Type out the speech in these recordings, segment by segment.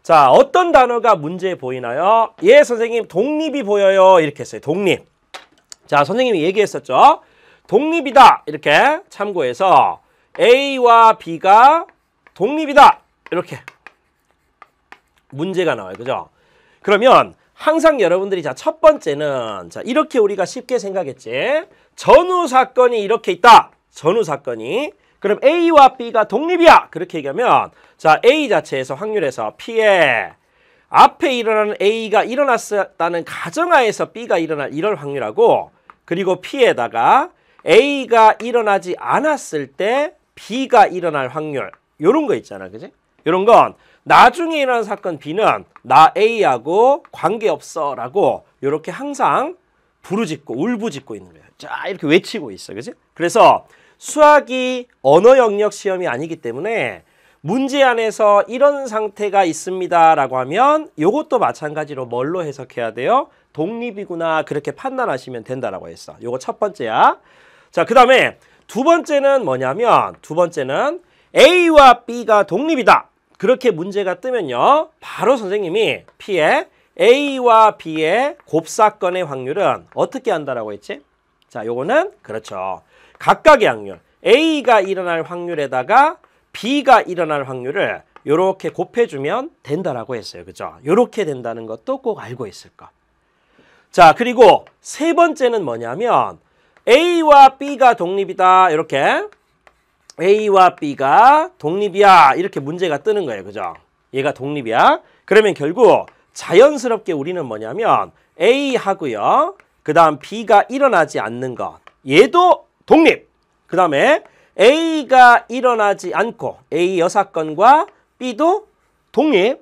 자, 어떤 단어가 문제에 보이나요? 예, 선생님, 독립이 보여요. 이렇게 했어요. 독립. 자, 선생님이 얘기했었죠. 독립이다. 이렇게 참고해서 A와 B가 독립이다. 이렇게 문제가 나와요. 그죠? 그러면 항상 여러분들이 자, 첫 번째는 자, 이렇게 우리가 쉽게 생각했지. 전후 사건이 이렇게 있다. 전후 사건이. 그럼 A와 B가 독립이야. 그렇게 얘기하면 자, A 자체에서 확률에서 P에 앞에 일어나는 A가 일어났다는 가정하에서 B가 일어날 이럴 확률하고 그리고 P에다가 A가 일어나지 않았을 때 B가 일어날 확률 요런 거 있잖아. 그지? 요런 건 나중에 일어난 사건 B는 나 A하고 관계없어 라고 요렇게 항상 부르짖고 울부짖고 있는 거예요. 자, 이렇게 외치고 있어. 그지? 그래서 수학이 언어 영역 시험이 아니기 때문에 문제 안에서 이런 상태가 있습니다 라고 하면 요것도 마찬가지로 뭘로 해석해야 돼요? 독립이구나 그렇게 판단하시면 된다라고 했어. 요거 첫 번째야. 자, 그 다음에 두 번째는 뭐냐면 두 번째는 A와 B가 독립이다. 그렇게 문제가 뜨면요. 바로 선생님이 P의 A와 B의 곱사건의 확률은 어떻게 한다라고 했지? 자, 요거는 그렇죠. 각각의 확률. A가 일어날 확률에다가 B가 일어날 확률을 요렇게 곱해주면 된다라고 했어요. 그죠? 요렇게 된다는 것도 꼭 알고 있을 거. 자, 그리고 세 번째는 뭐냐면 A와 B가 독립이다. 이렇게 A와 B가 독립이야. 이렇게 문제가 뜨는 거예요. 그죠? 얘가 독립이야. 그러면 결국 자연스럽게 우리는 뭐냐면 A 하고요. 그 다음 B가 일어나지 않는 것. 얘도 독립. 그 다음에 A가 일어나지 않고 A 여사건과 B도 독립.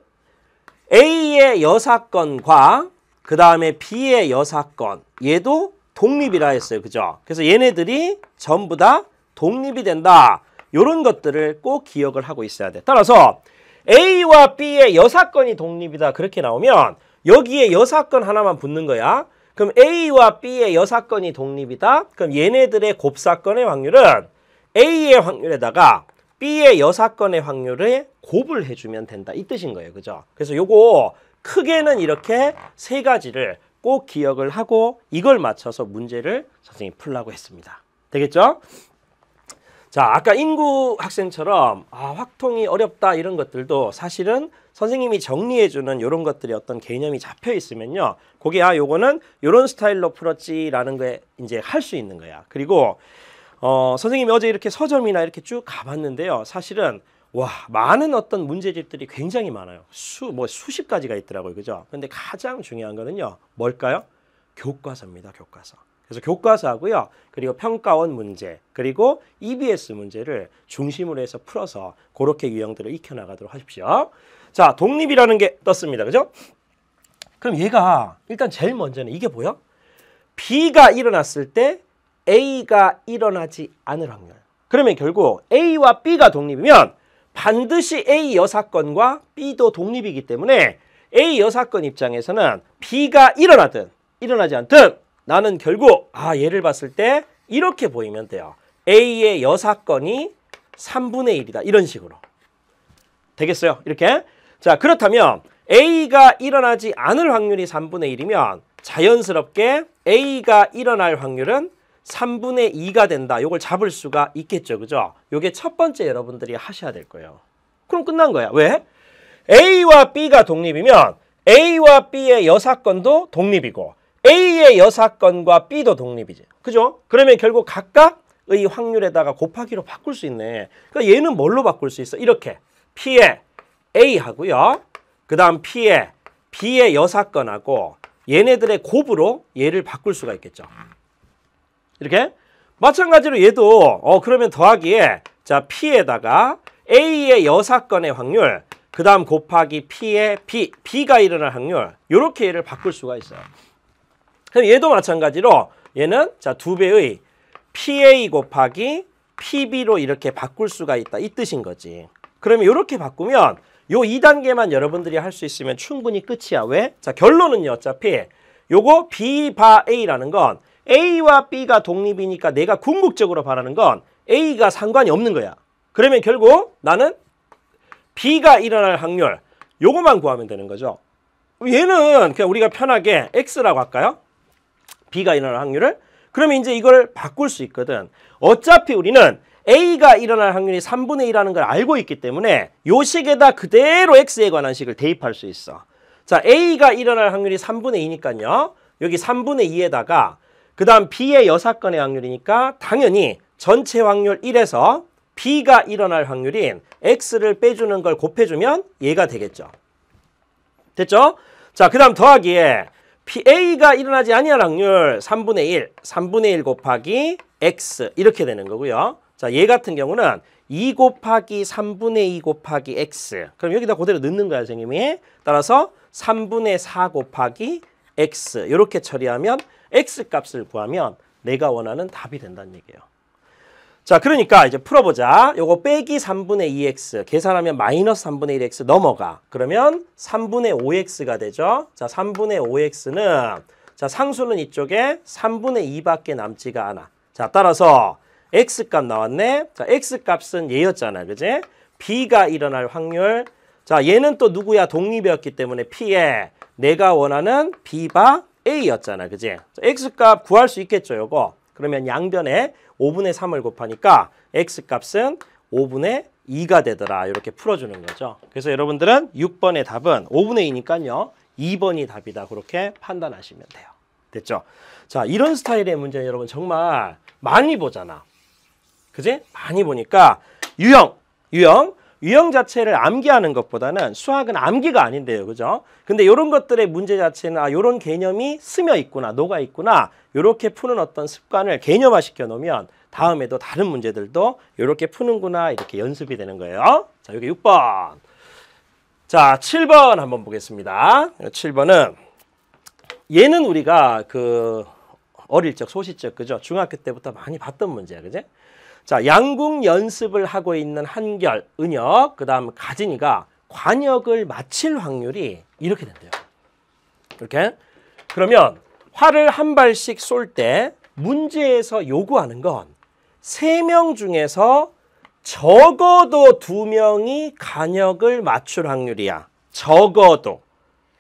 A의 여사건과 그 다음에 B의 여사건. 얘도 독립이라 했어요. 그죠? 그래서 얘네들이 전부 다 독립이 된다. 이런 것들을 꼭 기억을 하고 있어야 돼. 따라서 A와 B의 여사건이 독립이다. 그렇게 나오면 여기에 여사건 하나만 붙는 거야. 그럼 A와 B의 여사건이 독립이다. 그럼 얘네들의 곱사건의 확률은 A의 확률에다가 B의 여사건의 확률에 곱을 해주면 된다. 이 뜻인 거예요. 그죠? 그래서 요거 크게는 이렇게 세 가지를 꼭 기억을 하고 이걸 맞춰서 문제를 선생님이 풀라고 했습니다. 되겠죠? 자, 아까 인구 학생처럼 확통이 어렵다 이런 것들도 사실은 선생님이 정리해주는 이런 것들이 어떤 개념이 잡혀 있으면요. 그게 요거는 이런 스타일로 풀었지라는 거에 이제 할 수 있는 거야. 그리고 선생님이 어제 이렇게 서점이나 이렇게 쭉 가봤는데요. 사실은 와, 많은 어떤 문제집들이 굉장히 많아요. 수십 가지가 있더라고요. 그죠? 근데 가장 중요한 거는요. 뭘까요? 교과서입니다. 교과서. 그래서 교과서하고요. 그리고 평가원 문제, 그리고 EBS 문제를 중심으로 해서 풀어서 그렇게 유형들을 익혀나가도록 하십시오. 자, 독립이라는 게 떴습니다. 그죠? 그럼 얘가 일단 제일 먼저는 이게 뭐야? B가 일어났을 때 A가 일어나지 않을 확률. 그러면 결국 A와 B가 독립이면 반드시 A 여사건과 B도 독립이기 때문에 A 여사건 입장에서는 B가 일어나든 일어나지 않든 나는 결국 얘를 봤을 때 이렇게 보이면 돼요. A의 여사건이 3분의 1이다. 이런 식으로. 되겠어요? 이렇게. 자, 그렇다면 A가 일어나지 않을 확률이 3분의 1이면 자연스럽게 A가 일어날 확률은 3분의 2가 된다. 요걸 잡을 수가 있겠죠. 그죠? 요게 첫 번째 여러분들이 하셔야 될 거예요. 그럼 끝난 거야. 왜? A와 B가 독립이면 A와 B의 여사건도 독립이고 A의 여사건과 B도 독립이지. 그죠? 그러면 결국 각각의 확률에다가 곱하기로 바꿀 수 있네. 그러니까 얘는 뭘로 바꿀 수 있어? 이렇게. P의 A 하고요. 그 다음 P의 B의 여사건하고 얘네들의 곱으로 얘를 바꿀 수가 있겠죠. 이렇게. 마찬가지로 얘도 그러면 더하기에 자 P에다가 A의 여사건의 확률 그 다음 곱하기 P의 B가 일어날 확률 이렇게 얘를 바꿀 수가 있어요. 그럼 얘도 마찬가지로 얘는 자 2배의 PA 곱하기 PB로 이렇게 바꿀 수가 있다. 이 뜻인 거지. 그러면 이렇게 바꾸면 요 2단계만 여러분들이 할 수 있으면 충분히 끝이야. 왜? 자 결론은요. 어차피 요거 B 바 A라는 건 A와 B가 독립이니까 내가 궁극적으로 바라는 건 A가 상관이 없는 거야. 그러면 결국 나는 B가 일어날 확률 요거만 구하면 되는 거죠. 얘는 그냥 우리가 편하게 X라고 할까요? B가 일어날 확률을. 그러면 이제 이걸 바꿀 수 있거든. 어차피 우리는 A가 일어날 확률이 3분의 1이라는 걸 알고 있기 때문에 요 식에다 그대로 X에 관한 식을 대입할 수 있어. 자, A가 일어날 확률이 3분의 2니까요. 여기 3분의 2에다가 그 다음 B의 여사건의 확률이니까 당연히 전체 확률 1에서 B가 일어날 확률인 X를 빼주는 걸 곱해주면 얘가 되겠죠. 됐죠? 자, 그 다음 더하기에 A가 일어나지 아니할 확률 3분의 1, 3분의 1 곱하기 X 이렇게 되는 거고요. 자, 얘 같은 경우는 2 곱하기 3분의 2 곱하기 X. 그럼 여기다 그대로 넣는 거야, 선생님이. 따라서 3분의 4 곱하기 X 이렇게 처리하면 X 값을 구하면 내가 원하는 답이 된다는 얘기예요. 자, 그러니까 이제 풀어보자. 요거 빼기 3분의 2x 계산하면 마이너스 3분의 1x 넘어가. 그러면 3분의 5x가 되죠. 자, 3분의 5x는 자, 상수는 이쪽에 3분의 2밖에 남지가 않아. 자, 따라서 x값 나왔네. 자, x값은 얘였잖아. 그지? b가 일어날 확률. 자, 얘는 또 누구야? 독립이었기 때문에 p에 내가 원하는 b바 a였잖아. 그지? 자, x값 구할 수 있겠죠, 요거. 그러면 양변에 5분의 3을 곱하니까 x값은 5분의 2가 되더라. 이렇게 풀어주는 거죠. 그래서 여러분들은 6번의 답은 5분의 2니까요. 2번이 답이다. 그렇게 판단하시면 돼요. 됐죠? 자, 이런 스타일의 문제는 여러분 정말 많이 보잖아. 그지? 많이 보니까 유형 자체를 암기하는 것보다는 수학은 암기가 아닌데요. 그죠? 근데 이런 것들의 문제 자체는 아, 이런 개념이 스며 있구나, 녹아 있구나. 이렇게 푸는 어떤 습관을 개념화 시켜 놓으면 다음에도 다른 문제들도 이렇게 푸는구나. 이렇게 연습이 되는 거예요. 자, 여기 6번. 자, 7번 한번 보겠습니다. 7번은 얘는 우리가 그 어릴 적, 소시적, 그죠? 중학교 때부터 많이 봤던 문제야. 그지? 자, 양궁 연습을 하고 있는 한결, 은혁, 그 다음 가진이가 관역을 맞힐 확률이 이렇게 된대요. 이렇게. 그러면 활을 한 발씩 쏠 때 문제에서 요구하는 건 3명 중에서 적어도 2명이 관역을 맞출 확률이야. 적어도.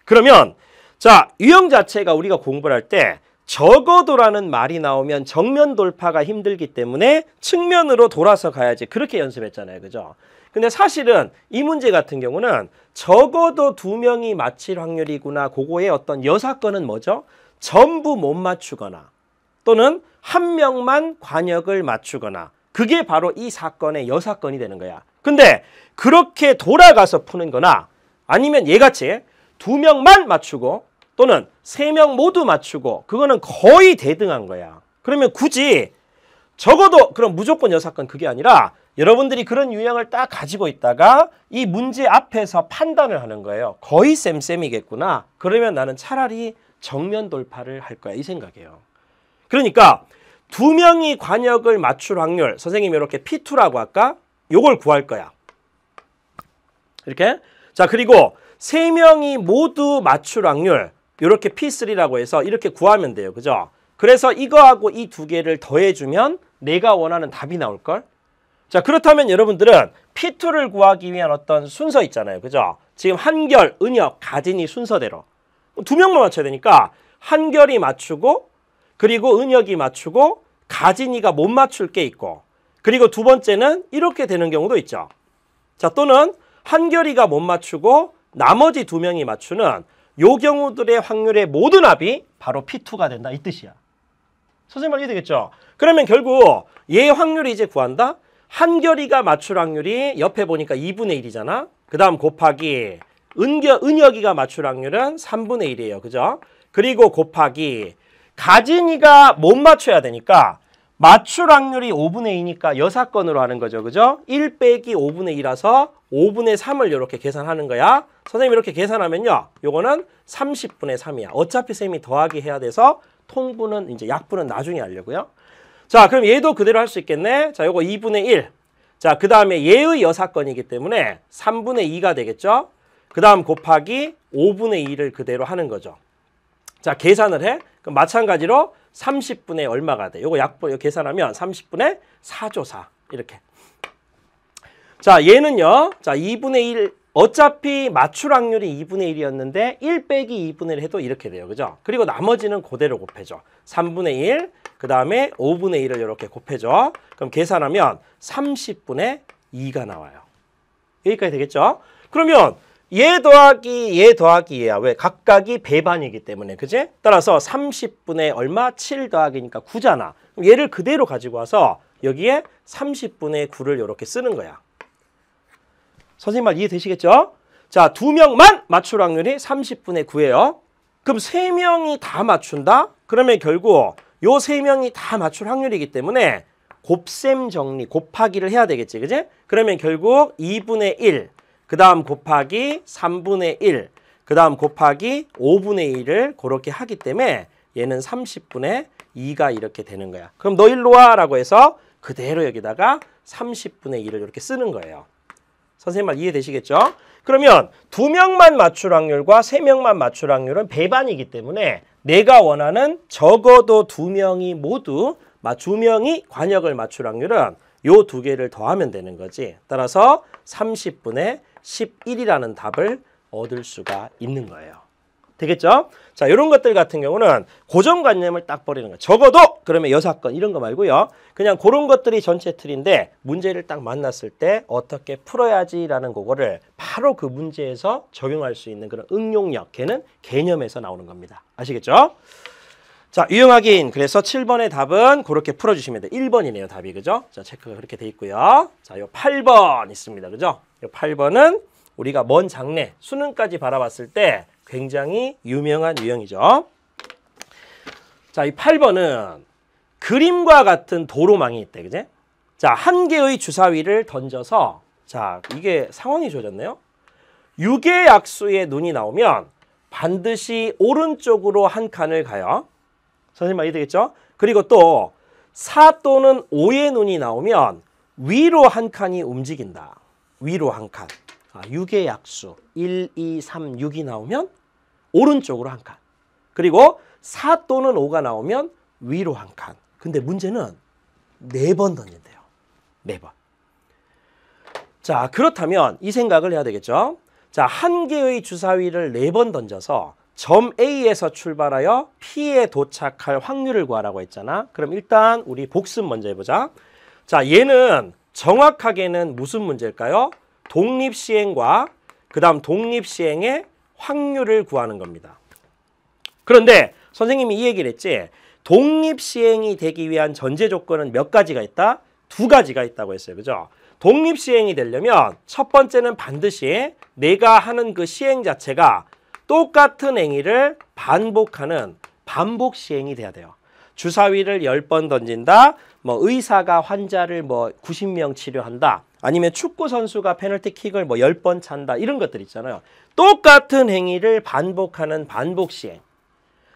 그러면 자, 유형 자체가 우리가 공부를 할 때 적어도라는 말이 나오면 정면 돌파가 힘들기 때문에 측면으로 돌아서 가야지. 그렇게 연습했잖아요. 그죠? 근데 사실은 이 문제 같은 경우는 적어도 2명이 맞힐 확률이구나. 그거의 어떤 여사건은 뭐죠? 전부 못 맞추거나 또는 1명만 관역을 맞추거나 그게 바로 이 사건의 여사건이 되는 거야. 근데 그렇게 돌아가서 푸는 거나 아니면 얘같이 2명만 맞추고 또는 3명 모두 맞추고 그거는 거의 대등한 거야. 그러면 굳이 적어도 그럼 무조건 여사건 그게 아니라 여러분들이 그런 유형을 딱 가지고 있다가 이 문제 앞에서 판단을 하는 거예요. 거의 쌤쌤이겠구나. 그러면 나는 차라리 정면 돌파를 할 거야. 이 생각이에요. 그러니까 2명이 관역을 맞출 확률 선생님이 이렇게 P2라고 할까? 요걸 구할 거야. 이렇게. 자, 그리고 3명이 모두 맞출 확률 이렇게 P3라고 해서 이렇게 구하면 돼요. 그죠? 그래서 이거하고 이 두 개를 더해주면 내가 원하는 답이 나올걸? 자, 그렇다면 여러분들은 P2를 구하기 위한 어떤 순서 있잖아요. 그죠? 지금 한결, 은혁, 가진이 순서대로 2명만 맞춰야 되니까 한결이 맞추고 그리고 은혁이 맞추고 가진이가 못 맞출 게 있고 그리고 두 번째는 이렇게 되는 경우도 있죠. 자, 또는 한결이가 못 맞추고 나머지 2명이 맞추는 요 경우들의 확률의 모든 합이 바로 P2가 된다. 이 뜻이야. 선생님 말 이해되겠죠? 그러면 결국 얘 확률이 이제 구한다. 한결이가 맞출 확률이 옆에 보니까 2분의 1이잖아. 그 다음 곱하기 은혁이가 맞출 확률은 3분의 1이에요. 그죠? 그리고 곱하기 가진이가 못 맞춰야 되니까 맞출 확률이 5분의 2니까 여사건으로 하는 거죠. 그죠? 1 빼기 5분의 2라서 5분의 3을 이렇게 계산하는 거야. 선생님이 이렇게 계산하면요. 요거는 30분의 3이야. 어차피 쌤이 더하기 해야 돼서 통분은 이제 약분은 나중에 하려고요. 자, 그럼 얘도 그대로 할 수 있겠네. 자, 요거 2분의 1. 자, 그 다음에 얘의 여사건이기 때문에 3분의 2가 되겠죠. 그 다음 곱하기 5분의 2를 그대로 하는 거죠. 자, 계산을 해. 그럼 마찬가지로 30분의 얼마가 돼? 요거 약분 계산하면 30분의 4조 4. 이렇게. 자, 얘는요. 자, 2분의 1 어차피 맞출 확률이 2분의 1이었는데 1 빼기 2분의 1 해도 이렇게 돼요. 그죠? 그리고 나머지는 그대로 곱해줘. 3분의 1, 그 다음에 5분의 1을 이렇게 곱해줘. 그럼 계산하면 30분의 2가 나와요. 여기까지 되겠죠? 그러면 얘 더하기 얘야. 왜? 각각이 배반이기 때문에. 그지? 따라서 30분의 얼마? 7 더하기니까 9잖아. 그럼 얘를 그대로 가지고 와서 여기에 30분의 9를 이렇게 쓰는 거야. 선생님 말 이해되시겠죠? 자, 2명만 맞출 확률이 30분의 9예요. 그럼 3명이 다 맞춘다? 그러면 결국 요 3명이 다 맞출 확률이기 때문에 곱셈 정리, 곱하기를 해야 되겠지. 그지? 그러면 결국 2분의 1, 그 다음 곱하기 3분의 1, 그 다음 곱하기 5분의 1을 그렇게 하기 때문에 얘는 30분의 2가 이렇게 되는 거야. 그럼 너 일로 와 라고 해서 그대로 여기다가 30분의 2를 이렇게 쓰는 거예요. 선생님 말 이해되시겠죠? 그러면 2명만 맞출 확률과 3명만 맞출 확률은 배반이기 때문에 내가 원하는 적어도 2명이 모두 2명이 관역을 맞출 확률은 요 두 개를 더하면 되는 거지. 따라서 30분의 11이라는 답을 얻을 수가 있는 거예요. 되겠죠? 자, 이런 것들 같은 경우는 고정관념을 딱 버리는 거예요. 적어도 그러면 여사건 이런 거 말고요. 그냥 그런 것들이 전체 틀인데 문제를 딱 만났을 때 어떻게 풀어야지라는 그거를 바로 그 문제에서 적용할 수 있는 그런 응용력, 걔는 개념에서 나오는 겁니다. 아시겠죠? 자, 유형 그래서 7번의 답은 그렇게 풀어주시면 돼요. 1번이네요, 답이. 그죠? 자, 체크가 그렇게 돼 있고요. 자, 요 8번 있습니다. 그죠? 요 8번은 우리가 먼 장래, 수능까지 바라봤을 때 굉장히 유명한 유형이죠. 자, 이 8번은 그림과 같은 도로망이 있대. 그제? 자, 한 개의 주사위를 던져서, 자, 이게 상황이 주어졌네요. 6의 약수의 눈이 나오면 반드시 오른쪽으로 한 칸을 가요. 선생님 말 이해되겠죠? 그리고 또 4 또는 5의 눈이 나오면 위로 한 칸이 움직인다. 위로 한 칸. 6의 약수 1, 2, 3, 6이 나오면 오른쪽으로 한 칸. 그리고 4 또는 5가 나오면 위로 한 칸. 근데 문제는 4번 던진대요. 4번. 자, 그렇다면 이 생각을 해야 되겠죠? 자, 한 개의 주사위를 4번 던져서 점 A에서 출발하여 P에 도착할 확률을 구하라고 했잖아. 그럼 일단 우리 복습 먼저 해보자. 자, 얘는 정확하게는 무슨 문제일까요? 독립시행과 그 다음 독립시행의 확률을 구하는 겁니다. 그런데 선생님이 이 얘기를 했지. 독립시행이 되기 위한 전제 조건은 몇 가지가 있다? 2가지가 있다고 했어요. 그죠? 독립시행이 되려면 첫 번째는 반드시 내가 하는 그 시행 자체가 똑같은 행위를 반복하는 반복 시행이 돼야 돼요. 주사위를 10번 던진다. 뭐 의사가 환자를 뭐 90명 치료한다. 아니면 축구 선수가 페널티킥을 뭐 10번 찬다. 이런 것들 있잖아요. 똑같은 행위를 반복하는 반복 시행.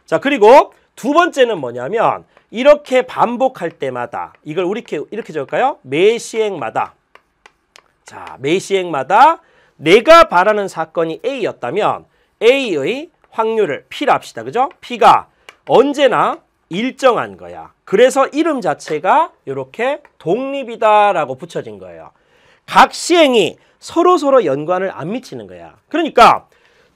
자, 그리고 두 번째는 뭐냐면 이렇게 반복할 때마다 이걸 우리 이렇게 적을까요? 매 시행마다. 자, 매 시행마다 내가 바라는 사건이 A였다면 A의 확률을 P라 합시다. 그죠? P가 언제나 일정한 거야. 그래서 이름 자체가 이렇게 독립이다라고 붙여진 거예요. 각 시행이 서로 연관을 안 미치는 거야. 그러니까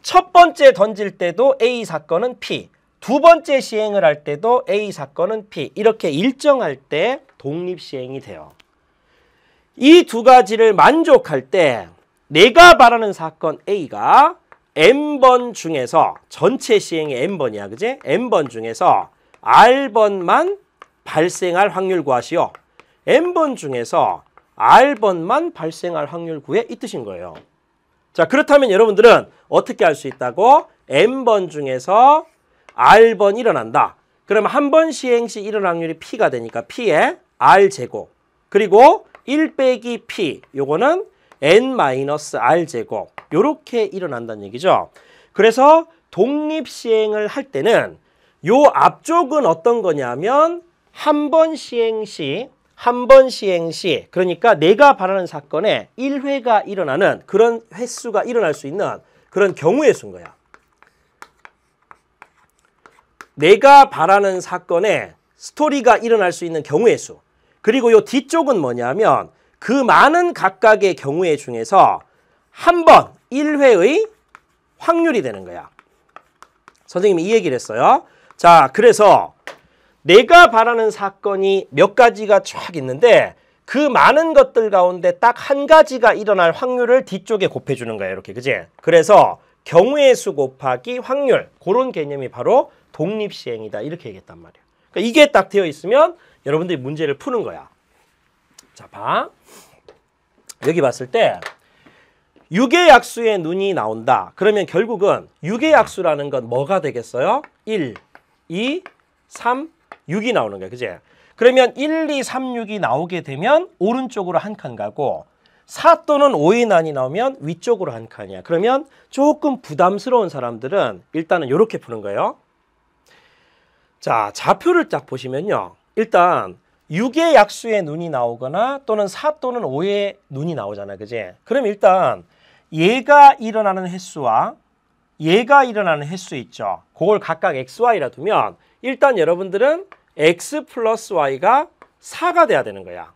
첫 번째 던질 때도 A 사건은 P, 두 번째 시행을 할 때도 A 사건은 P, 이렇게 일정할 때 독립시행이 돼요. 이 두 가지를 만족할 때 내가 바라는 사건 A가 N번 중에서 전체 시행이 N번이야. 그지? N번 중에서 R번만 발생할 확률 구하시오. N번 중에서 R번만 발생할 확률 구해 이 뜻인 거예요. 자, 그렇다면 여러분들은 어떻게 할 수 있다고? N번 중에서 R번 일어난다. 그러면 한 번 시행 시 일어날 확률이 P가 되니까 P의 R제곱. 그리고 1 빼기 P, 요거는 N-R제곱. 요렇게 일어난다는 얘기죠. 그래서 독립시행을 할 때는 요 앞쪽은 어떤 거냐면 한 번 시행 시 그러니까 내가 바라는 사건에 1회가 일어나는 그런 횟수가 일어날 수 있는 그런 경우의 수인 거야. 내가 바라는 사건에 스토리가 일어날 수 있는 경우의 수. 그리고 요 뒤쪽은 뭐냐면 그 많은 각각의 경우의 중에서 한 번 1회의 확률이 되는 거야. 선생님이 이 얘기를 했어요. 자, 그래서 내가 바라는 사건이 몇 가지가 쫙 있는데 그 많은 것들 가운데 딱 한 가지가 일어날 확률을 뒤쪽에 곱해주는 거예요. 이렇게, 그지? 그래서 경우의 수 곱하기 확률, 그런 개념이 바로 독립시행이다. 이렇게 얘기했단 말이에요. 그러니까 이게 딱 되어 있으면 여러분들이 문제를 푸는 거야. 자, 봐. 여기 봤을 때 유의 약수의 눈이 나온다. 그러면 결국은 유의 약수라는 건 뭐가 되겠어요? 1, 2, 3, 6이 나오는 거야. 그지? 그러면 1, 2, 3, 6이 나오게 되면 오른쪽으로 한 칸 가고 4 또는 5의 난이 나오면 위쪽으로 한 칸이야. 그러면 조금 부담스러운 사람들은 일단은 이렇게 푸는 거예요. 자, 좌표를 딱 보시면요. 일단 6의 약수의 눈이 나오거나 또는 4 또는 5의 눈이 나오잖아요. 그지? 그럼 일단 얘가 일어나는 횟수와 얘가 일어나는 횟수 있죠. 그걸 각각 XY라 두면 일단 여러분들은 X 플러스 Y가 4가 돼야 되는 거야.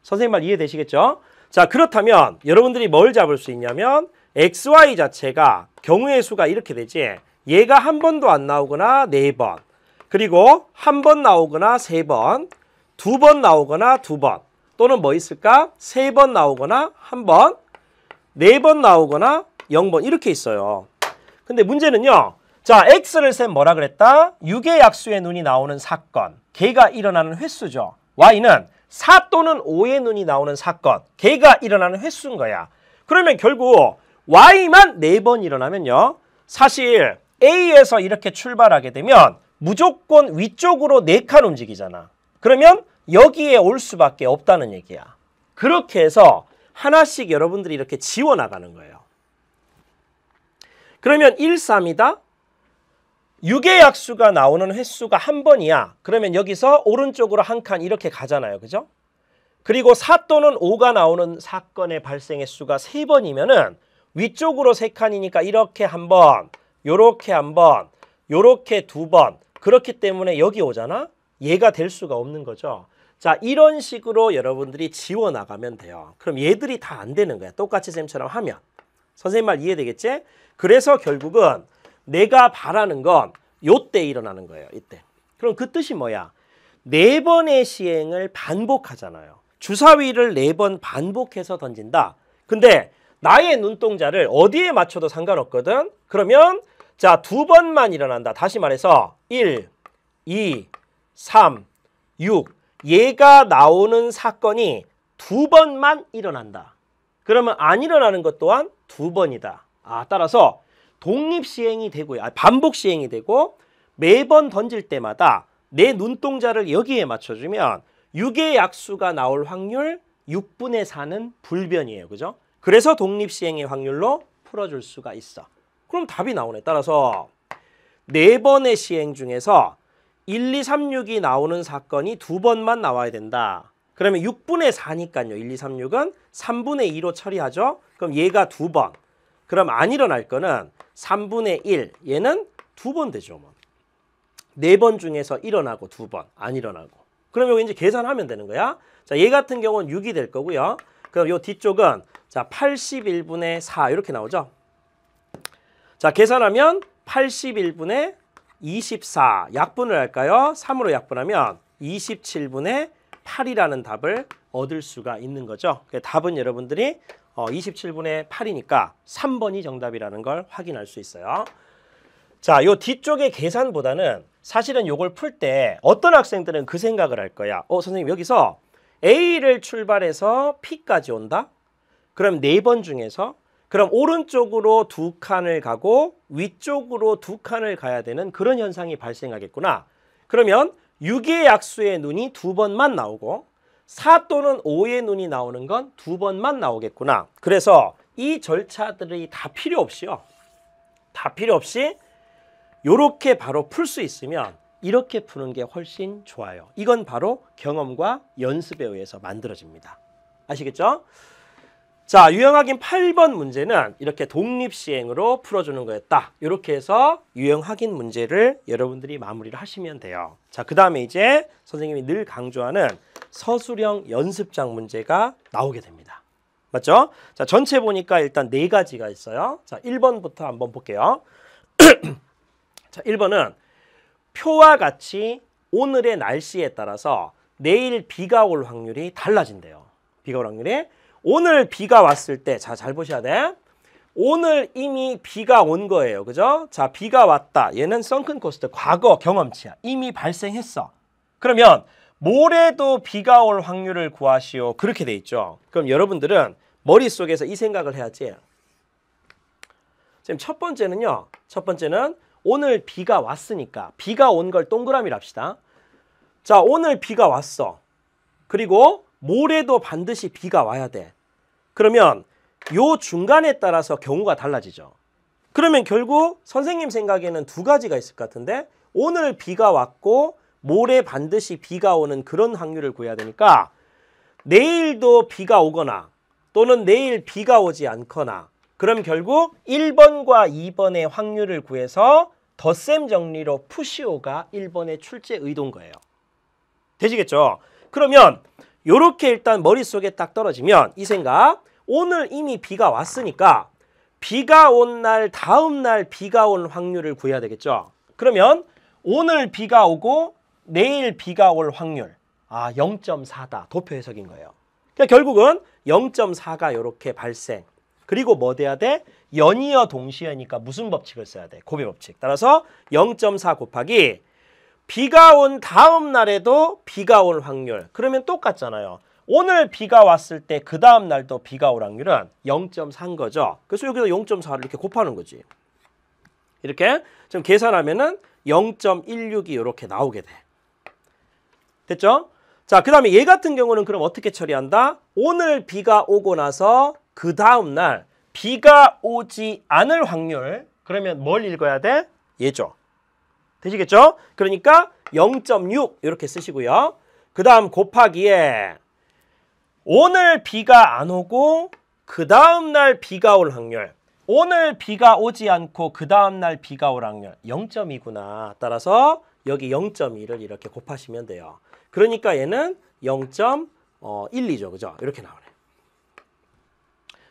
선생님 말 이해되시겠죠? 자, 그렇다면 여러분들이 뭘 잡을 수 있냐면 XY 자체가 경우의 수가 이렇게 되지. 얘가 한 번도 안 나오거나 4번, 그리고 한 번 나오거나 3번, 2번 나오거나 2번, 또는 뭐 있을까? 3번 나오거나 1번, 4번 나오거나 0번 이렇게 있어요. 근데 문제는요. 자, X를 쌤 뭐라 그랬다? 6의 약수의 눈이 나오는 사건, 걔가 일어나는 횟수죠. Y는 4 또는 5의 눈이 나오는 사건, 걔가 일어나는 횟수인 거야. 그러면 결국 Y만 4번 일어나면요. 사실 A에서 이렇게 출발하게 되면 무조건 위쪽으로 4칸 움직이잖아. 그러면 여기에 올 수밖에 없다는 얘기야. 그렇게 해서 하나씩 여러분들이 이렇게 지워나가는 거예요. 그러면 1, 3이다. 6의 약수가 나오는 횟수가 한 번이야. 그러면 여기서 오른쪽으로 한 칸 이렇게 가잖아요. 그죠? 그리고 4 또는 5가 나오는 사건의 발생 횟수가 3번이면은 위쪽으로 3칸이니까 이렇게 한 번, 요렇게 한 번, 요렇게 2번. 그렇기 때문에 여기 오잖아? 얘가 될 수가 없는 거죠. 자, 이런 식으로 여러분들이 지워나가면 돼요. 그럼 얘들이 다 안 되는 거야. 똑같이 쌤처럼 하면. 선생님 말 이해되겠지? 그래서 결국은 내가 바라는 건 요때 일어나는 거예요. 이때. 그럼 그 뜻이 뭐야? 4번의 시행을 반복하잖아요. 주사위를 4번 반복해서 던진다. 근데 나의 눈동자를 어디에 맞춰도 상관없거든. 그러면 자, 2번만 일어난다. 다시 말해서 1, 2, 3, 6. 얘가 나오는 사건이 2번만 일어난다. 그러면 안 일어나는 것 또한 2번이다. 따라서 독립시행이 되고요. 반복시행이 되고 매번 던질 때마다 내 눈동자를 여기에 맞춰주면 6의 약수가 나올 확률 6분의 4는 불변이에요. 그죠? 그래서 독립시행의 확률로 풀어줄 수가 있어. 그럼 답이 나오네. 따라서 4번의 시행 중에서 1, 2, 3, 6이 나오는 사건이 2번만 나와야 된다. 그러면 6분의 4니까요. 1, 2, 3, 6은 3분의 2로 처리하죠. 그럼 얘가 2번. 그럼 안 일어날 거는 3분의 1. 얘는 2번 되죠. 뭐. 4번 중에서 일어나고 2번. 안 일어나고. 그럼 여기 이제 계산하면 되는 거야. 자, 얘 같은 경우는 6이 될 거고요. 그럼 요 뒤쪽은 자, 81분의 4 이렇게 나오죠. 자, 계산하면 81분의 24. 약분을 할까요? 3으로 약분하면 27분의 8이라는 답을 얻을 수가 있는 거죠. 답은 여러분들이 27분의 8이니까 3번이 정답이라는 걸 확인할 수 있어요. 자, 요 뒤쪽의 계산보다는 사실은 요걸 풀 때 어떤 학생들은 그 생각을 할 거야. 선생님 여기서 A를 출발해서 P까지 온다? 그럼 4번 중에서 그럼 오른쪽으로 2칸을 가고 위쪽으로 2칸을 가야 되는 그런 현상이 발생하겠구나. 그러면 6의 약수의 눈이 2번만 나오고 4 또는 5의 눈이 나오는 건 2번만 나오겠구나. 그래서 이 절차들이 다 필요 없이요. 다 필요 없이 요렇게 바로 풀 수 있으면 이렇게 푸는 게 훨씬 좋아요. 이건 바로 경험과 연습에 의해서 만들어집니다. 아시겠죠? 자, 유형 확인 8번 문제는 이렇게 독립시행으로 풀어주는 거였다. 이렇게 해서 유형 확인 문제를 여러분들이 마무리를 하시면 돼요. 자, 그 다음에 이제 선생님이 늘 강조하는 서술형 연습장 문제가 나오게 됩니다. 맞죠? 자, 전체 보니까 일단 4가지가 있어요. 자, 1번부터 한번 볼게요. 자, 1번은 표와 같이 오늘의 날씨에 따라서 내일 비가 올 확률이 달라진대요. 비가 올 확률이. 오늘 비가 왔을 때, 자, 잘 보셔야 돼. 오늘 이미 비가 온 거예요. 그죠? 자, 비가 왔다. 얘는 선큰 코스트, 과거 경험치야. 이미 발생했어. 그러면 모레도 비가 올 확률을 구하시오. 그렇게 돼 있죠. 그럼 여러분들은 머릿속에서 이 생각을 해야지. 지금 첫 번째는요. 첫 번째는 오늘 비가 왔으니까 비가 온 걸 동그라미로 합시다. 자, 오늘 비가 왔어. 그리고 모레도 반드시 비가 와야 돼. 그러면 요 중간에 따라서 경우가 달라지죠. 그러면 결국 선생님 생각에는 2가지가 있을 것 같은데 오늘 비가 왔고 모레 반드시 비가 오는 그런 확률을 구해야 되니까 내일도 비가 오거나 또는 내일 비가 오지 않거나 그럼 결국 1번과 2번의 확률을 구해서 덧셈 정리로 푸시오가 1번의 출제 의도인 거예요. 되시겠죠? 그러면 요렇게 일단 머릿속에 딱 떨어지면 이 생각, 오늘 이미 비가 왔으니까 비가 온 날 다음 날 비가 올 확률을 구해야 되겠죠? 그러면 오늘 비가 오고 내일 비가 올 확률 0.4다. 도표 해석인 거예요. 그러니까 결국은 0.4가 이렇게 발생. 그리고 뭐 돼야 돼? 연이어 동시에니까 무슨 법칙을 써야 돼? 곱의 법칙. 따라서 0.4 곱하기 비가 온 다음 날에도 비가 올 확률. 그러면 똑같잖아요. 오늘 비가 왔을 때 그 다음 날도 비가 올 확률은 0.4인 거죠. 그래서 여기서 0.4를 이렇게 곱하는 거지. 이렇게 좀 계산하면은 0.16이 이렇게 나오게 돼. 됐죠? 자, 그 다음에 얘 같은 경우는 그럼 어떻게 처리한다? 오늘 비가 오고 나서 그 다음 날 비가 오지 않을 확률. 그러면 뭘 읽어야 돼? 얘죠. 되시겠죠? 그러니까 0.6 이렇게 쓰시고요. 그 다음 곱하기에 오늘 비가 안 오고 그 다음 날 비가 올 확률. 오늘 비가 오지 않고 그 다음 날 비가 올 확률 0.2구나. 따라서 여기 0.2를 이렇게 곱하시면 돼요. 그러니까 얘는 0.12죠. 그죠? 이렇게 나오네.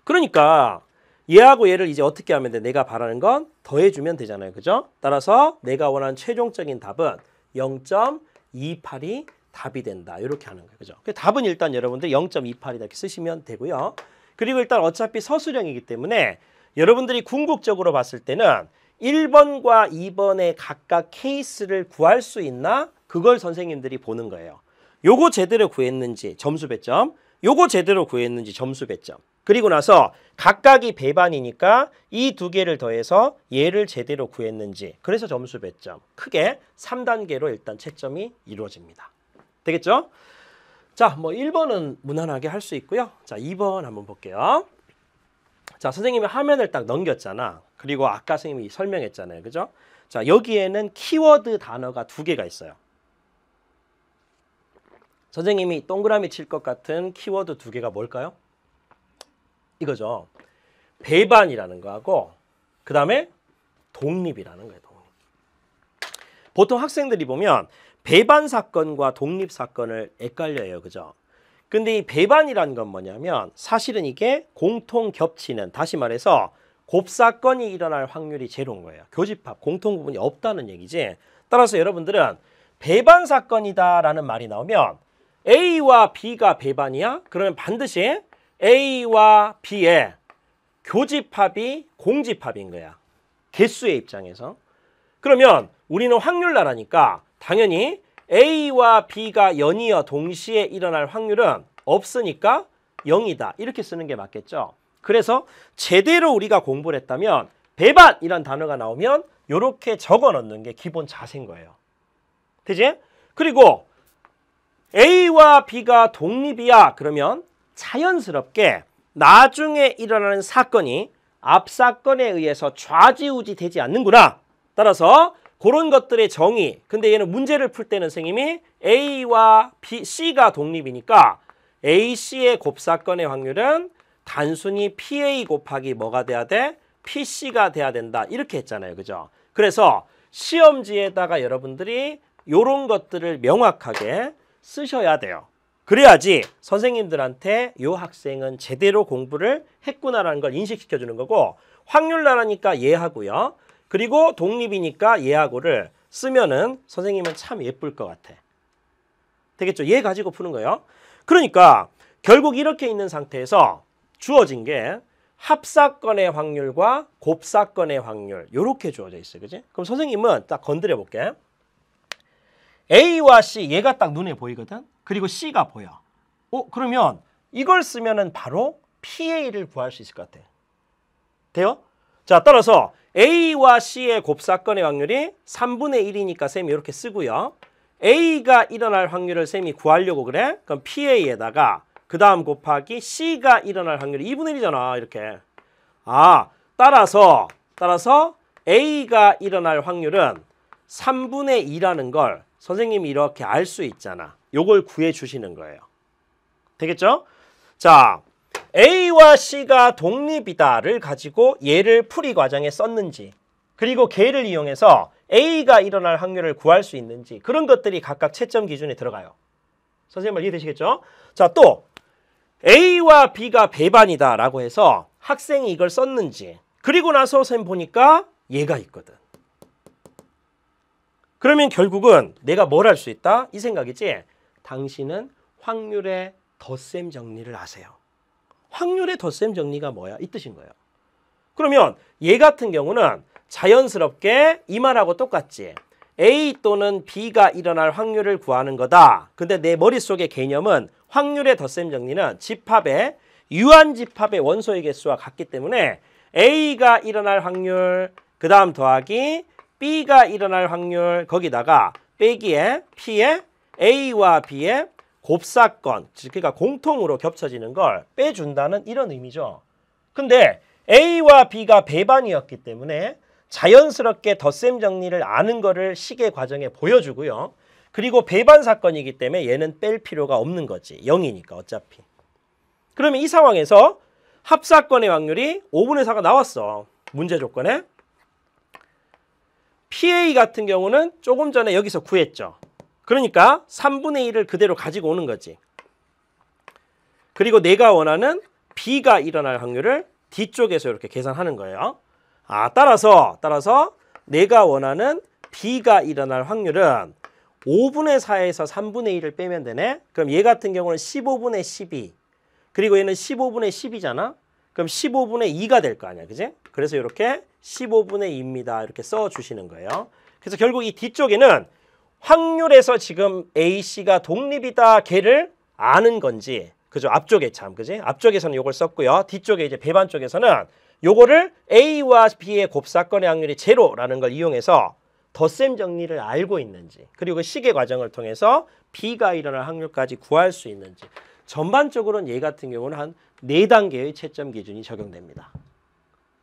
그러니까 얘하고 얘를 이제 어떻게 하면 돼? 내가 바라는 건 더해주면 되잖아요. 그죠? 따라서 내가 원하는 최종적인 답은 0.28이 답이 된다. 이렇게 하는 거예요. 그죠? 답은 일단 여러분들 0.28이다 이렇게 쓰시면 되고요. 그리고 일단 어차피 서술형이기 때문에 여러분들이 궁극적으로 봤을 때는 1번과 2번의 각각 케이스를 구할 수 있나? 그걸 선생님들이 보는 거예요. 요거 제대로 구했는지 점수 배점, 요거 제대로 구했는지 점수 배점. 그리고 나서 각각이 배반이니까 이 2개를 더해서 얘를 제대로 구했는지. 그래서 점수 배점. 크게 3단계로 일단 채점이 이루어집니다. 되겠죠? 자, 뭐 1번은 무난하게 할 수 있고요. 자, 2번 한번 볼게요. 자, 선생님이 화면을 딱 넘겼잖아. 그리고 아까 선생님이 설명했잖아요. 그죠? 자, 여기에는 키워드 단어가 2개가 있어요. 선생님이 동그라미 칠 것 같은 키워드 2개가 뭘까요? 이거죠. 배반이라는 거하고 그 다음에 독립이라는 거예요. 독립. 보통 학생들이 보면 배반 사건과 독립 사건을 헷갈려요. 그죠? 근데 이 배반이라는 건 뭐냐면 사실은 이게 공통 겹치는, 다시 말해서 곱사건이 일어날 확률이 제로인 거예요. 교집합, 공통 부분이 없다는 얘기지. 따라서 여러분들은 배반 사건이다라는 말이 나오면 A와 B가 배반이야? 그러면 반드시 A와 B의 교집합이 공집합인 거야. 개수의 입장에서. 그러면 우리는 확률나라니까 당연히 A와 B가 연이어 동시에 일어날 확률은 없으니까 0이다. 이렇게 쓰는 게 맞겠죠. 그래서 제대로 우리가 공부를 했다면 배반이란 단어가 나오면 이렇게 적어 넣는 게 기본 자세인 거예요. 되지? 그리고 A와 B가 독립이야. 그러면 자연스럽게 나중에 일어나는 사건이 앞 사건에 의해서 좌지우지 되지 않는구나. 따라서 그런 것들의 정의. 근데 얘는 문제를 풀 때는 선생님이 A와 B, C가 독립이니까 AC의 곱사건의 확률은 단순히 PA 곱하기 뭐가 돼야 돼? PC가 돼야 된다. 이렇게 했잖아요. 그죠? 그래서 시험지에다가 여러분들이 이런 것들을 명확하게 쓰셔야 돼요. 그래야지 선생님들한테 요 학생은 제대로 공부를 했구나라는 걸 인식시켜 주는 거고, 확률 나라니까 예하고요. 그리고 독립이니까 예하고를 쓰면은 선생님은 참 예쁠 것 같아. 되겠죠? 예 가지고 푸는 거예요. 그러니까 결국 이렇게 있는 상태에서 주어진 게 합사건의 확률과 곱사건의 확률 요렇게 주어져 있어요. 그지? 그럼 선생님은 딱 건드려 볼게. A와 C 얘가 딱 눈에 보이거든. 그리고 C가 보여. 그러면 이걸 쓰면은 바로 PA를 구할 수 있을 것 같아. 돼요? 자, 따라서 A와 C의 곱사건의 확률이 3분의 1이니까 쌤이 이렇게 쓰고요. A가 일어날 확률을 쌤이 구하려고 그래. 그럼 PA에다가 그 다음 곱하기 C가 일어날 확률이 2분의 1이잖아. 이렇게. 따라서 A가 일어날 확률은 3분의 2라는 걸 선생님이 이렇게 알 수 있잖아. 요걸 구해 주시는 거예요. 되겠죠? 자, A와 C가 독립이다를 가지고 얘를 풀이 과정에 썼는지, 그리고 걔를 이용해서 A가 일어날 확률을 구할 수 있는지, 그런 것들이 각각 채점 기준에 들어가요. 선생님 말 이해되시겠죠? 자, 또 A와 B가 배반이다 라고 해서 학생이 이걸 썼는지, 그리고 나서 쌤 보니까 얘가 있거든. 그러면 결국은 내가 뭘 할 수 있다? 이 생각이지. 당신은 확률의 덧셈 정리를 아세요. 확률의 덧셈 정리가 뭐야? 이 뜻인 거예요. 그러면 얘 같은 경우는 자연스럽게 이 말하고 똑같지. A 또는 B가 일어날 확률을 구하는 거다. 근데 내 머릿속의 개념은 확률의 덧셈 정리는 집합의 유한집합의 원소의 개수와 같기 때문에 A가 일어날 확률, 그 다음 더하기 B가 일어날 확률, 거기다가 빼기에 P에 A와 B의 곱사건, 그러니까 공통으로 겹쳐지는 걸 빼준다는 이런 의미죠. 근데 A와 B가 배반이었기 때문에 자연스럽게 덧셈 정리를 아는 거를 식의 과정에 보여주고요. 그리고 배반 사건이기 때문에 얘는 뺄 필요가 없는 거지. 0이니까 어차피. 그러면 이 상황에서 합사건의 확률이 5분의 4가 나왔어. 문제 조건에. PA 같은 경우는 조금 전에 여기서 구했죠. 그러니까 3분의 1을 그대로 가지고 오는 거지. 그리고 내가 원하는 B가 일어날 확률을 뒤쪽에서 이렇게 계산하는 거예요. 따라서 내가 원하는 B가 일어날 확률은 5분의 4에서 3분의 1을 빼면 되네. 그럼 얘 같은 경우는 15분의 12. 그리고 얘는 15분의 10이잖아. 그럼 15분의 2가 될 거 아니야. 그지? 그래서 이렇게 15분의 2입니다. 이렇게 써주시는 거예요. 그래서 결국 이 뒤쪽에는 확률에서 지금 AC가 독립이다 걔를 아는 건지, 그죠? 앞쪽에 참, 그지? 앞쪽에서는 요걸 썼고요. 뒤쪽에 이제 배반 쪽에서는 요거를 A와 B의 곱사건의 확률이 제로라는 걸 이용해서 덧셈 정리를 알고 있는지, 그리고 식의 과정을 통해서 B가 일어날 확률까지 구할 수 있는지, 전반적으로는 얘 같은 경우는 한 4단계의 채점 기준이 적용됩니다.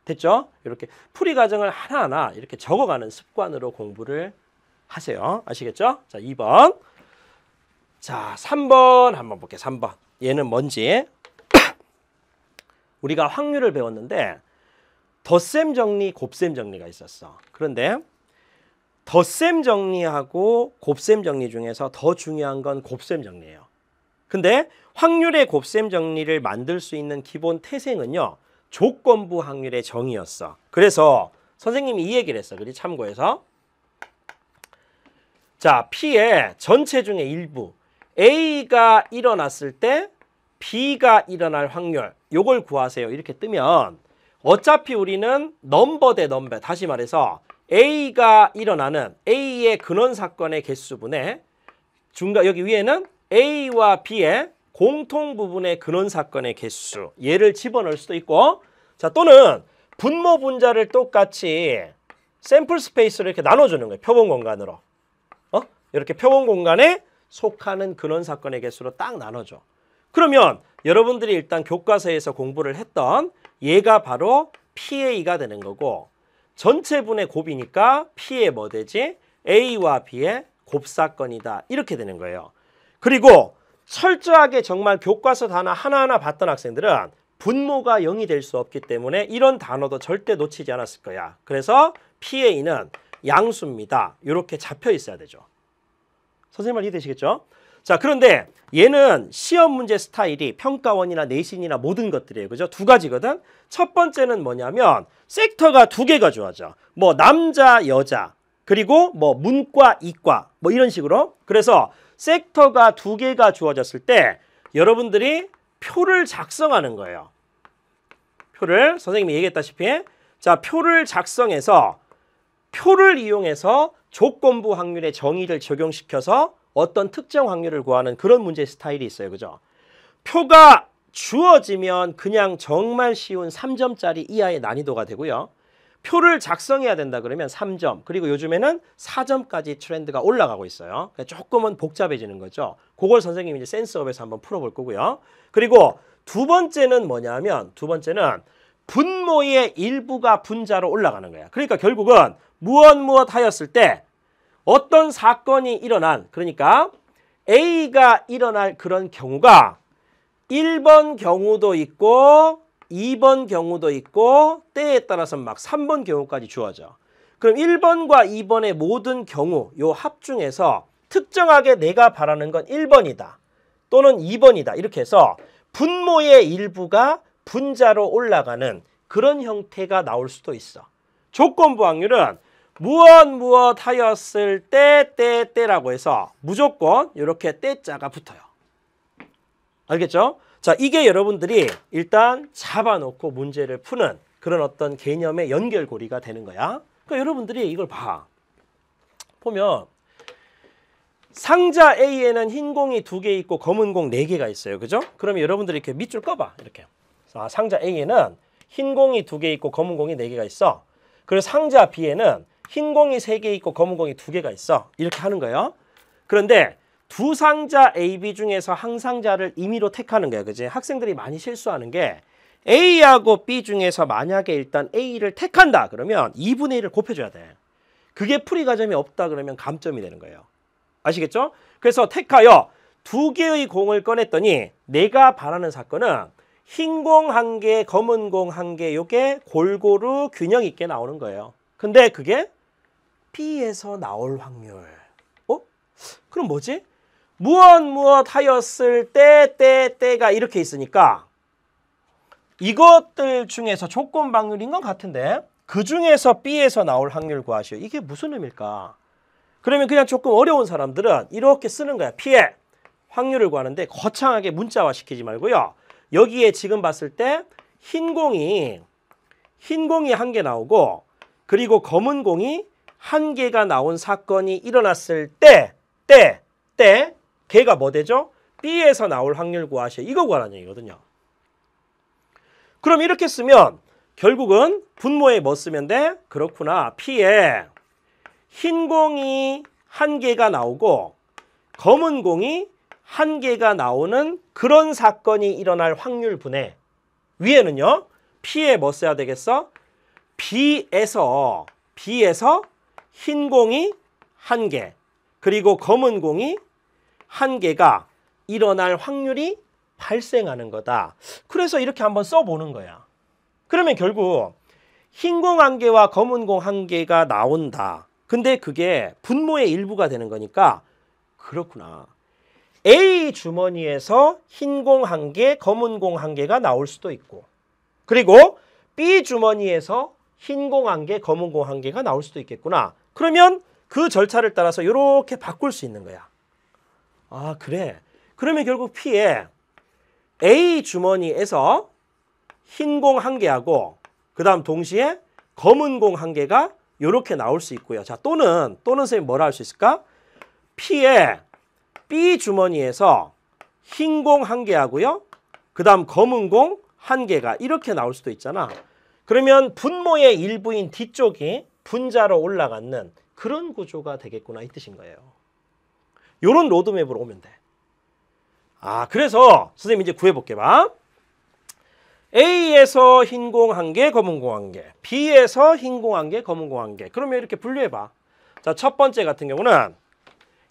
됐죠? 이렇게 풀이 과정을 하나하나 이렇게 적어가는 습관으로 공부를 하세요. 아시겠죠? 자, 2번. 자, 3번 한번 볼게요. 3번. 얘는 뭔지. 우리가 확률을 배웠는데 덧셈 정리, 곱셈 정리가 있었어. 그런데 덧셈 정리하고 곱셈 정리 중에서 더 중요한 건 곱셈 정리예요. 근데 확률의 곱셈 정리를 만들 수 있는 기본 태생은요, 조건부 확률의 정의였어. 그래서 선생님이 이 얘기를 했어. 그리 참고해서. 자, P의 전체 중에 일부 A가 일어났을 때 B가 일어날 확률, 요걸 구하세요. 이렇게 뜨면 어차피 우리는 넘버 대 넘버, 다시 말해서 A가 일어나는 A의 근원 사건의 개수분의 여기 위에는 A와 B의 공통 부분의 근원 사건의 개수, 얘를 집어넣을 수도 있고, 자, 또는 분모 분자를 똑같이 샘플 스페이스로 이렇게 나눠주는 거예요. 표본 공간으로. 이렇게 표본 공간에 속하는 근원 사건의 개수로 딱 나눠줘. 그러면 여러분들이 일단 교과서에서 공부를 했던 얘가 바로 PA가 되는 거고, 전체분의 곱이니까 P의 뭐 되지? A와 B의 곱사건이다. 이렇게 되는 거예요. 그리고 철저하게 정말 교과서 단어 하나하나 봤던 학생들은 분모가 0이 될 수 없기 때문에 이런 단어도 절대 놓치지 않았을 거야. 그래서 PA는 양수입니다. 이렇게 잡혀 있어야 되죠. 선생님 말 이해되시겠죠? 자, 그런데 얘는 시험 문제 스타일이 평가원이나 내신이나 모든 것들이에요. 그죠? 두 가지거든. 첫 번째는 뭐냐면 섹터가 두 개가 주어져. 뭐 남자, 여자, 그리고 뭐 문과, 이과 뭐 이런 식으로. 그래서 섹터가 두 개가 주어졌을 때 여러분들이 표를 작성하는 거예요. 표를 선생님이 얘기했다시피 자, 표를 작성해서 표를 이용해서 조건부 확률의 정의를 적용시켜서 어떤 특정 확률을 구하는 그런 문제 스타일이 있어요. 그죠? 표가 주어지면 그냥 정말 쉬운 3점짜리 이하의 난이도가 되고요. 표를 작성해야 된다 그러면 3점, 그리고 요즘에는 4점까지 트렌드가 올라가고 있어요. 그러니까 조금은 복잡해지는 거죠. 그걸 선생님이 이제 센스업에서 한번 풀어볼 거고요. 그리고 두 번째는 뭐냐면 두 번째는 분모의 일부가 분자로 올라가는 거야. 그러니까 결국은 무엇 하였을 때 어떤 사건이 일어난, 그러니까 A가 일어날 그런 경우가 1번 경우도 있고 2번 경우도 있고 때에 따라서 막 3번 경우까지 주어져. 그럼 1번과 2번의 모든 경우 요 합 중에서 특정하게 내가 바라는 건 1번이다 또는 2번이다 이렇게 해서 분모의 일부가 분자로 올라가는 그런 형태가 나올 수도 있어. 조건부 확률은 무엇 하였을 때라고 해서 무조건 이렇게 때자가 붙어요. 알겠죠? 자, 이게 여러분들이 일단 잡아놓고 문제를 푸는 그런 어떤 개념의 연결고리가 되는 거야. 그러니까 여러분들이 이걸 보면 상자 A에는 흰 공이 2개 있고 검은 공 4개가 있어요. 그죠? 그러면 여러분들이 이렇게 밑줄 꺼봐. 이렇게. 자, 상자 A에는 흰 공이 2개 있고 검은 공이 4개가 있어. 그리고 상자 B에는 흰 공이 3개 있고 검은 공이 2개가 있어. 이렇게 하는 거예요. 그런데 두 상자 A, B 중에서 한 상자를 임의로 택하는 거야. 그지? 학생들이 많이 실수하는 게 A하고 B 중에서 만약에 일단 A를 택한다. 그러면 2분의 1을 곱해줘야 돼. 그게 풀이 과점이 없다 그러면 감점이 되는 거예요. 아시겠죠? 그래서 택하여 2개의 공을 꺼냈더니 내가 바라는 사건은 흰 공 1개, 검은 공 1개 요게 골고루 균형 있게 나오는 거예요. 근데 그게 B에서 나올 확률. 그럼 뭐지? 무엇 하였을 때가 이렇게 있으니까 이것들 중에서 조건 확률인 것 같은데 그 중에서 B에서 나올 확률 구하시오. 이게 무슨 의미일까? 그러면 그냥 조금 어려운 사람들은 이렇게 쓰는 거야. P의 확률을 구하는데 거창하게 문자화 시키지 말고요. 여기에 지금 봤을 때 흰 공이 1개 나오고 그리고 검은 공이 1개가 나온 사건이 일어났을 때 걔가 뭐 되죠? B에서 나올 확률 구하시오. 이거 구하라는 얘기거든요. 그럼 이렇게 쓰면 결국은 분모에 뭐 쓰면 돼? 그렇구나. P에 흰 공이 1개가 나오고 검은 공이 1개가 나오는 그런 사건이 일어날 확률분의 위에는요. P에 뭐 써야 되겠어? B에서 흰 공이 1개 그리고 검은 공이 1개가 일어날 확률이 발생하는 거다. 그래서 이렇게 한번 써보는 거야. 그러면 결국 흰 공 1개와 검은 공 1개가 나온다. 근데 그게 분모의 일부가 되는 거니까 그렇구나. A 주머니에서 흰 공 1개, 검은 공 1개가 나올 수도 있고 그리고 B 주머니에서 흰 공 1개, 검은 공 1개가 나올 수도 있겠구나. 그러면 그 절차를 따라서 이렇게 바꿀 수 있는 거야. 아, 그래. 그러면 결국 P에 A 주머니에서 흰 공 1개하고 그 다음 동시에 검은 공 1개가 이렇게 나올 수 있고요. 자, 또는 선생님 뭐라 할 수 있을까? P에 B 주머니에서 흰 공 1개하고요. 그 다음 검은 공 1개가 이렇게 나올 수도 있잖아. 그러면 분모의 일부인 뒤쪽이 분자로 올라가는 그런 구조가 되겠구나 이 뜻인 거예요. 요런 로드맵으로 오면 돼. 아, 그래서 선생님 이제 구해볼게 봐. A에서 흰 공 1개, 검은 공 1개. B에서 흰 공 1개, 검은 공 1개. 그러면 이렇게 분류해봐. 자, 첫 번째 같은 경우는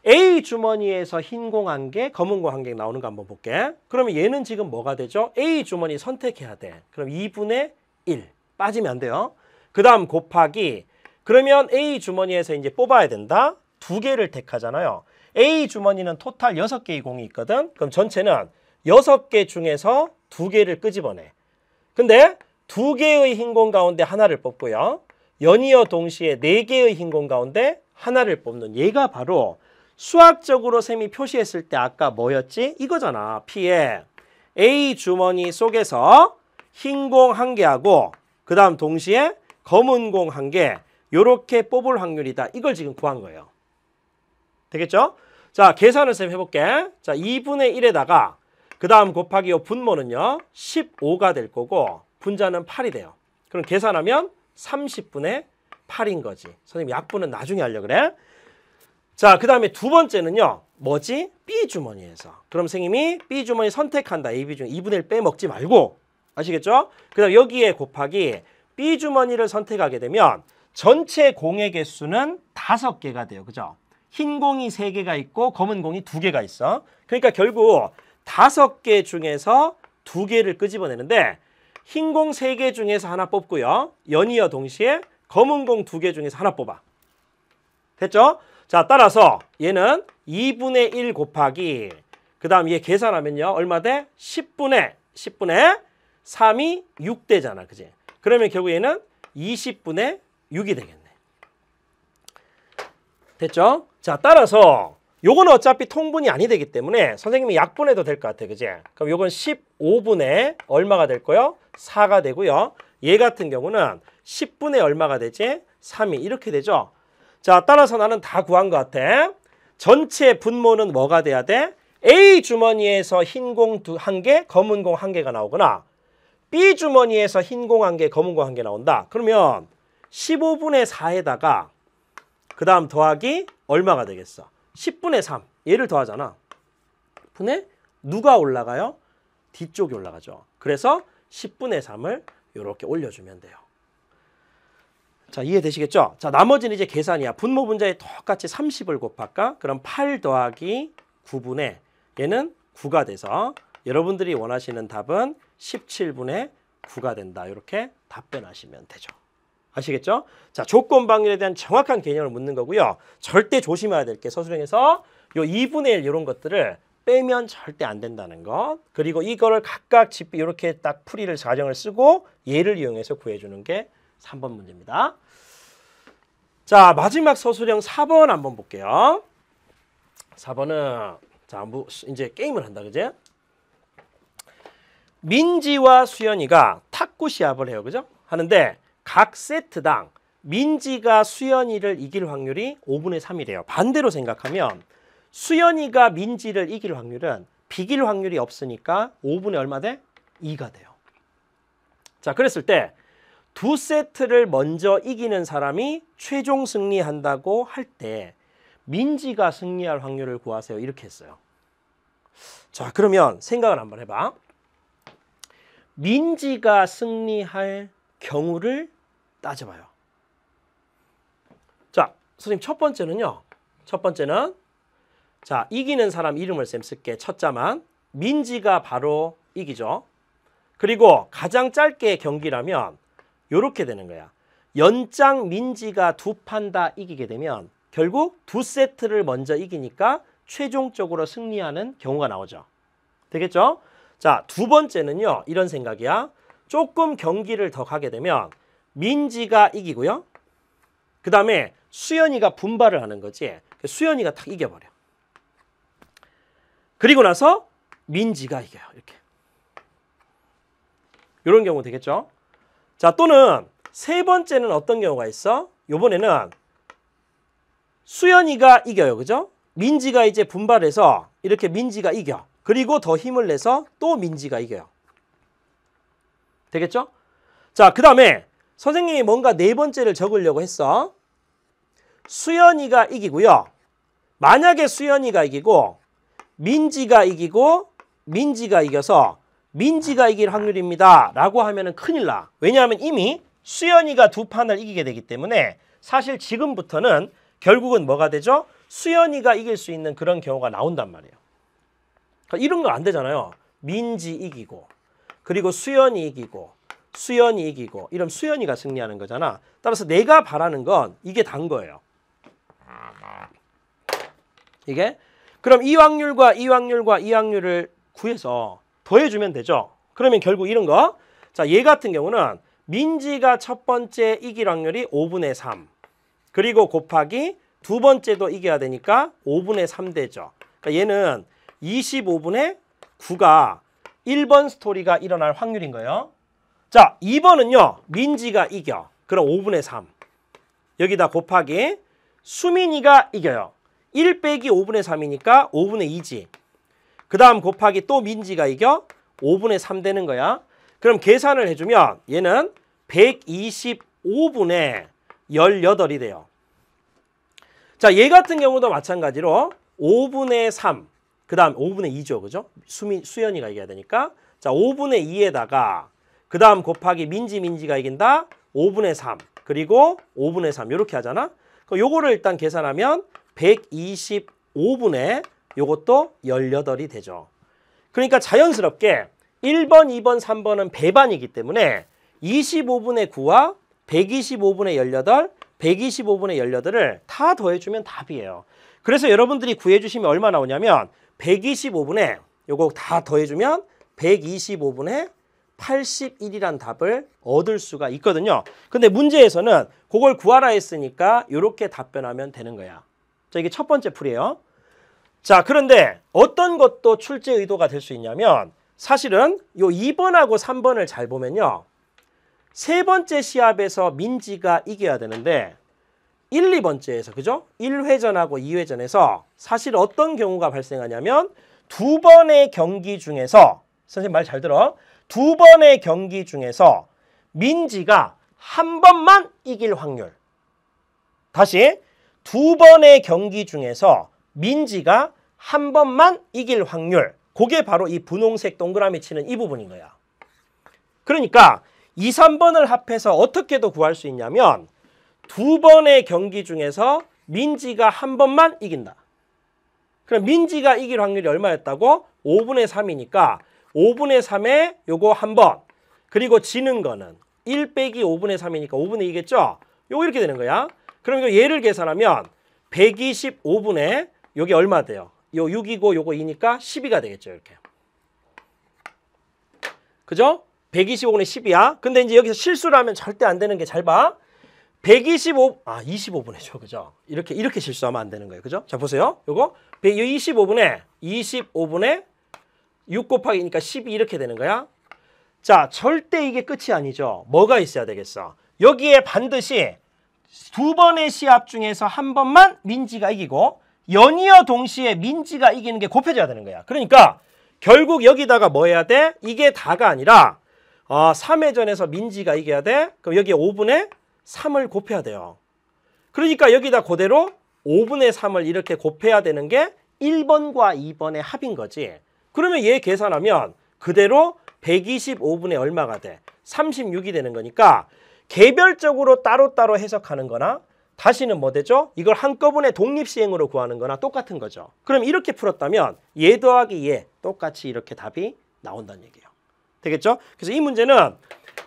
A 주머니에서 흰 공 1개, 검은 공 1개 나오는 거 한번 볼게. 그러면 얘는 지금 뭐가 되죠? A 주머니 선택해야 돼. 그럼 2분의 1. 빠지면 안 돼요. 그 다음 곱하기. 그러면 A 주머니에서 이제 뽑아야 된다. 2개를 택하잖아요. A 주머니는 토탈 6개의 공이 있거든. 그럼 전체는 6개 중에서 2개를 끄집어내. 근데 2개의 흰 공 가운데 하나를 뽑고요. 연이어 동시에 4개의 흰 공 가운데 하나를 뽑는 얘가 바로 수학적으로 쌤이 표시했을 때 아까 뭐였지? 이거잖아. P에 A 주머니 속에서 흰 공 1개하고 그 다음 동시에 검은 공 1개 요렇게 뽑을 확률이다. 이걸 지금 구한 거예요. 되겠죠? 자, 계산을 쌤 해볼게. 자, 2분의 1에다가 그 다음 곱하기 요 분모는요 15가 될 거고 분자는 8이 돼요. 그럼 계산하면 30분의 8인 거지. 선생님 약분은 나중에 하려고 그래. 자, 그 다음에 두 번째는요 뭐지? B 주머니에서. 그럼 선생님이 B 주머니 선택한다. A, B 중 2분의 1 빼먹지 말고. 아시겠죠? 그 다음 여기에 곱하기 B 주머니를 선택하게 되면 전체 공의 개수는 5개가 돼요. 그죠? 흰 공이 3개가 있고 검은 공이 2개가 있어. 그러니까 결국 5개 중에서 2개를 끄집어내는데 흰 공 3개 중에서 하나 뽑고요. 연이어 동시에 검은 공 2개 중에서 하나 뽑아. 됐죠? 자, 따라서 얘는 2분의 1 곱하기 그 다음 얘 계산하면요. 얼마 돼? 10분의 3이 6되잖아. 그지? 그러면 결국 얘는 20분의 6이 되겠네. 됐죠? 자, 따라서 요거는 어차피 통분이 아니 되기 때문에 선생님이 약분해도 될 것 같아. 그지? 그럼 요건 15분의 얼마가 될 거요? 4가 되고요. 얘 같은 경우는 10분의 얼마가 되지? 3이 이렇게 되죠? 자, 따라서 나는 다 구한 것 같아. 전체 분모는 뭐가 돼야 돼? A 주머니에서 흰 공 1개, 검은 공 1개가 나오거나 B 주머니에서 흰 공 1개, 검은 공 1개 나온다. 그러면 15분의 4에다가 그 다음 더하기 얼마가 되겠어? 10분의 3. 얘를 더하잖아. 분의 누가 올라가요? 뒤쪽이 올라가죠. 그래서 10분의 3을 이렇게 올려주면 돼요. 자, 이해되시겠죠? 자, 나머지는 이제 계산이야. 분모 분자에 똑같이 30을 곱할까? 그럼 8 더하기 9분의 얘는 9가 돼서 여러분들이 원하시는 답은 17분의 9가 된다. 이렇게 답변하시면 되죠. 아시겠죠? 자, 조건방열에 대한 정확한 개념을 묻는 거고요. 절대 조심해야 될 게 서술형에서 요 2분의 1 이런 것들을 빼면 절대 안 된다는 것. 그리고 이거를 각각 이렇게 딱 풀이를 가정을 쓰고 얘를 이용해서 구해주는 게 3번 문제입니다. 자, 마지막 서술형 4번 한번 볼게요. 4번은 자, 이제 게임을 한다. 그지? 민지와 수연이가 탁구 시합을 해요. 그죠? 하는데 각 세트당 민지가 수연이를 이길 확률이 5분의 3이래요. 반대로 생각하면 수연이가 민지를 이길 확률은 비길 확률이 없으니까 5분의 얼마 돼? 2가 돼요. 자, 그랬을 때 두 세트를 먼저 이기는 사람이 최종 승리한다고 할 때 민지가 승리할 확률을 구하세요. 이렇게 했어요. 자, 그러면 생각을 한번 해봐. 민지가 승리할 경우를 따져봐요. 자, 선생님 첫 번째는요. 첫 번째는 자, 이기는 사람 이름을 쌤 쓸게. 첫 자만. 민지가 바로 이기죠. 그리고 가장 짧게 경기라면 요렇게 되는 거야. 연장 민지가 2판 다 이기게 되면 결국 2세트를 먼저 이기니까 최종적으로 승리하는 경우가 나오죠. 되겠죠? 자, 두 번째는요. 이런 생각이야. 조금 경기를 더 가게 되면 민지가 이기고요. 그 다음에 수연이가 분발을 하는 거지. 수연이가 탁 이겨버려. 그리고 나서 민지가 이겨요. 이렇게. 이런 경우 되겠죠? 자, 또는 세 번째는 어떤 경우가 있어? 요번에는 수연이가 이겨요. 그죠? 민지가 이제 분발해서 이렇게 민지가 이겨. 그리고 더 힘을 내서 또 민지가 이겨요. 되겠죠? 자, 그 다음에 선생님이 뭔가 네 번째를 적으려고 했어. 수연이가 이기고요. 만약에 수연이가 이기고 민지가 이기고 민지가 이겨서 민지가 이길 확률입니다. 라고 하면은 큰일 나. 왜냐하면 이미 수연이가 2판을 이기게 되기 때문에 사실 지금부터는 결국은 뭐가 되죠? 수연이가 이길 수 있는 그런 경우가 나온단 말이에요. 그러니까 이런 거 안 되잖아요. 민지 이기고 그리고 수연이 이기고 수연이 이기고 이러면 수연이가 승리하는 거잖아. 따라서 내가 바라는 건 이게 단 거예요. 이게. 그럼 이 확률과 이 확률과 이 확률을 구해서 더해주면 되죠. 그러면 결국 이런 거. 자, 얘 같은 경우는 민지가 첫 번째 이길 확률이 5분의 3. 그리고 곱하기 두 번째도 이겨야 되니까 5분의 3 되죠. 그러니까 얘는 25분의 9가 1번 스토리가 일어날 확률인 거예요. 자, 2번은요. 민지가 이겨. 그럼 5분의 3. 여기다 곱하기 수민이가 이겨요. 1 빼기 5분의 3이니까 5분의 2지. 그 다음 곱하기 또 민지가 이겨 5분의 3 되는 거야. 그럼 계산을 해주면 얘는 125분의 18이 돼요. 자, 얘 같은 경우도 마찬가지로 5분의 3, 그 다음 5분의 2죠. 그죠? 수연이가 이겨야 되니까. 자, 5분의 2에다가 그 다음 곱하기 민지가 이긴다. 5분의 3, 그리고 5분의 3 이렇게 하잖아. 그럼 요거를 일단 계산하면 125분의 요것도 18이 되죠. 그러니까 자연스럽게 1번, 2번, 3번은 배반이기 때문에 25분의 9와 125분의 18, 125분의 18을 다 더해주면 답이에요. 그래서 여러분들이 구해주시면 얼마 나오냐면 125분의 요거 다 더해주면 125분의 81이란 답을 얻을 수가 있거든요. 근데 문제에서는 그걸 구하라 했으니까 이렇게 답변하면 되는 거야. 자, 이게 첫 번째 풀이에요. 자, 그런데 어떤 것도 출제 의도가 될 수 있냐면 사실은 요 2번하고 3번을 잘 보면요. 세 번째 시합에서 민지가 이겨야 되는데 1, 2번째에서 그죠? 1회전하고 2회전에서 사실 어떤 경우가 발생하냐면 두 번의 경기 중에서 선생님 말 잘 들어. 두 번의 경기 중에서 민지가 한 번만 이길 확률. 다시 두 번의 경기 중에서 민지가 한 번만 이길 확률. 그게 바로 이 분홍색 동그라미 치는 이 부분인 거야. 그러니까 2, 3번을 합해서 어떻게도 구할 수 있냐면 두 번의 경기 중에서 민지가 한 번만 이긴다. 그럼 민지가 이길 확률이 얼마였다고? 5분의 3이니까 5분의 3에 요거 한 번. 그리고 지는 거는 1 빼기 5분의 3이니까 5분의 2겠죠? 요거 이렇게 되는 거야. 그럼 이거 얘를 계산하면 125분의 요게 얼마 돼요? 요 6이고 요거 2니까 12가 되겠죠. 이렇게. 그죠? 125분의 10이야. 근데 이제 여기서 실수를 하면 절대 안 되는 게 잘 봐. 25분의 그죠? 이렇게 실수하면 안 되는 거예요. 그죠? 자, 보세요. 요거 25분의 6 곱하기니까 12 이렇게 되는 거야. 자, 절대 이게 끝이 아니죠. 뭐가 있어야 되겠어? 여기에 반드시 두 번의 시합 중에서 한 번만 민지가 이기고 연이어 동시에 민지가 이기는 게 곱해져야 되는 거야. 그러니까 결국 여기다가 뭐 해야 돼? 이게 다가 아니라 3회전에서 민지가 이겨야 돼. 그럼 여기에 5분의 3을 곱해야 돼요. 그러니까 여기다 그대로 5분의 3을 이렇게 곱해야 되는 게 1번과 2번의 합인 거지. 그러면 얘 계산하면 그대로 125분의 얼마가 돼? 36이 되는 거니까 개별적으로 따로따로 해석하는 거나 다시는 뭐 되죠? 이걸 한꺼번에 독립시행으로 구하는 거나 똑같은 거죠. 그럼 이렇게 풀었다면 얘 더하기 얘 똑같이 이렇게 답이 나온다는 얘기예요. 되겠죠? 그래서 이 문제는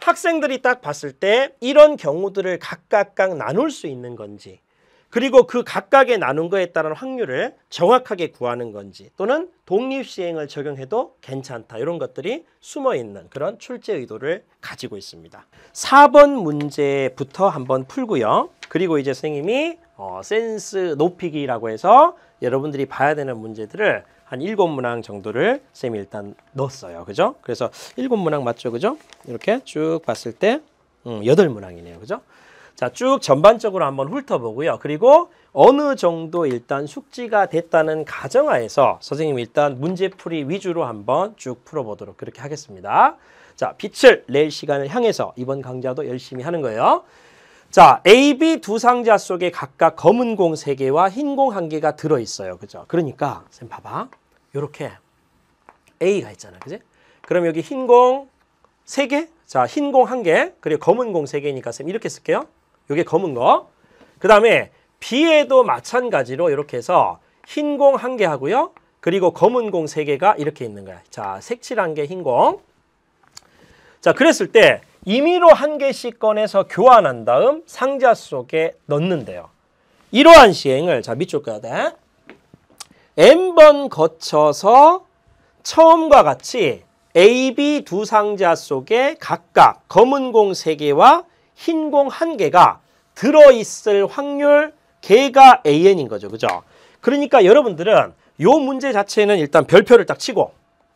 학생들이 딱 봤을 때 이런 경우들을 각각 나눌 수 있는 건지 그리고 그 각각의 나눈 거에 따른 확률을 정확하게 구하는 건지 또는 독립시행을 적용해도 괜찮다. 이런 것들이 숨어있는 그런 출제 의도를 가지고 있습니다. 4번 문제부터 한번 풀고요. 그리고 이제 선생님이 센스 높이기라고 해서 여러분들이 봐야 되는 문제들을 한 7문항 정도를 쌤이 일단 넣었어요. 그죠? 그래서 7문항 맞죠? 그죠? 이렇게 쭉 봤을 때 8문항이네요. 그죠? 자, 쭉 전반적으로 한번 훑어보고요. 그리고 어느 정도 일단 숙지가 됐다는 가정하에서 선생님이 일단 문제풀이 위주로 한번 쭉 풀어보도록 그렇게 하겠습니다. 자, 빛을 낼 시간을 향해서 이번 강좌도 열심히 하는 거예요. 자, A, B 두 상자 속에 각각 검은 공 3개와 흰 공 1개가 들어있어요. 그죠? 그러니까 쌤 봐봐. 요렇게 A가 있잖아. 그지? 그럼 여기 흰 공 3개, 자, 흰 공 1개, 그리고 검은 공 3개니까 쌤 이렇게 쓸게요. 요게 검은 거. 그 다음에 B에도 마찬가지로 이렇게 해서 흰 공 1개 하고요. 그리고 검은 공 3개가 이렇게 있는 거야. 자, 색칠한 게 흰 공. 자, 그랬을 때 임의로 1개씩 꺼내서 교환한 다음 상자 속에 넣는데요. 이러한 시행을 자 밑줄 그어야 돼. n번 거쳐서 처음과 같이 A, B 두 상자 속에 각각 검은 공 3개와 흰 공 1개가 들어있을 확률 걔가 AN인 거죠. 그죠? 그러니까 여러분들은 요 문제 자체는 일단 별표를 딱 치고,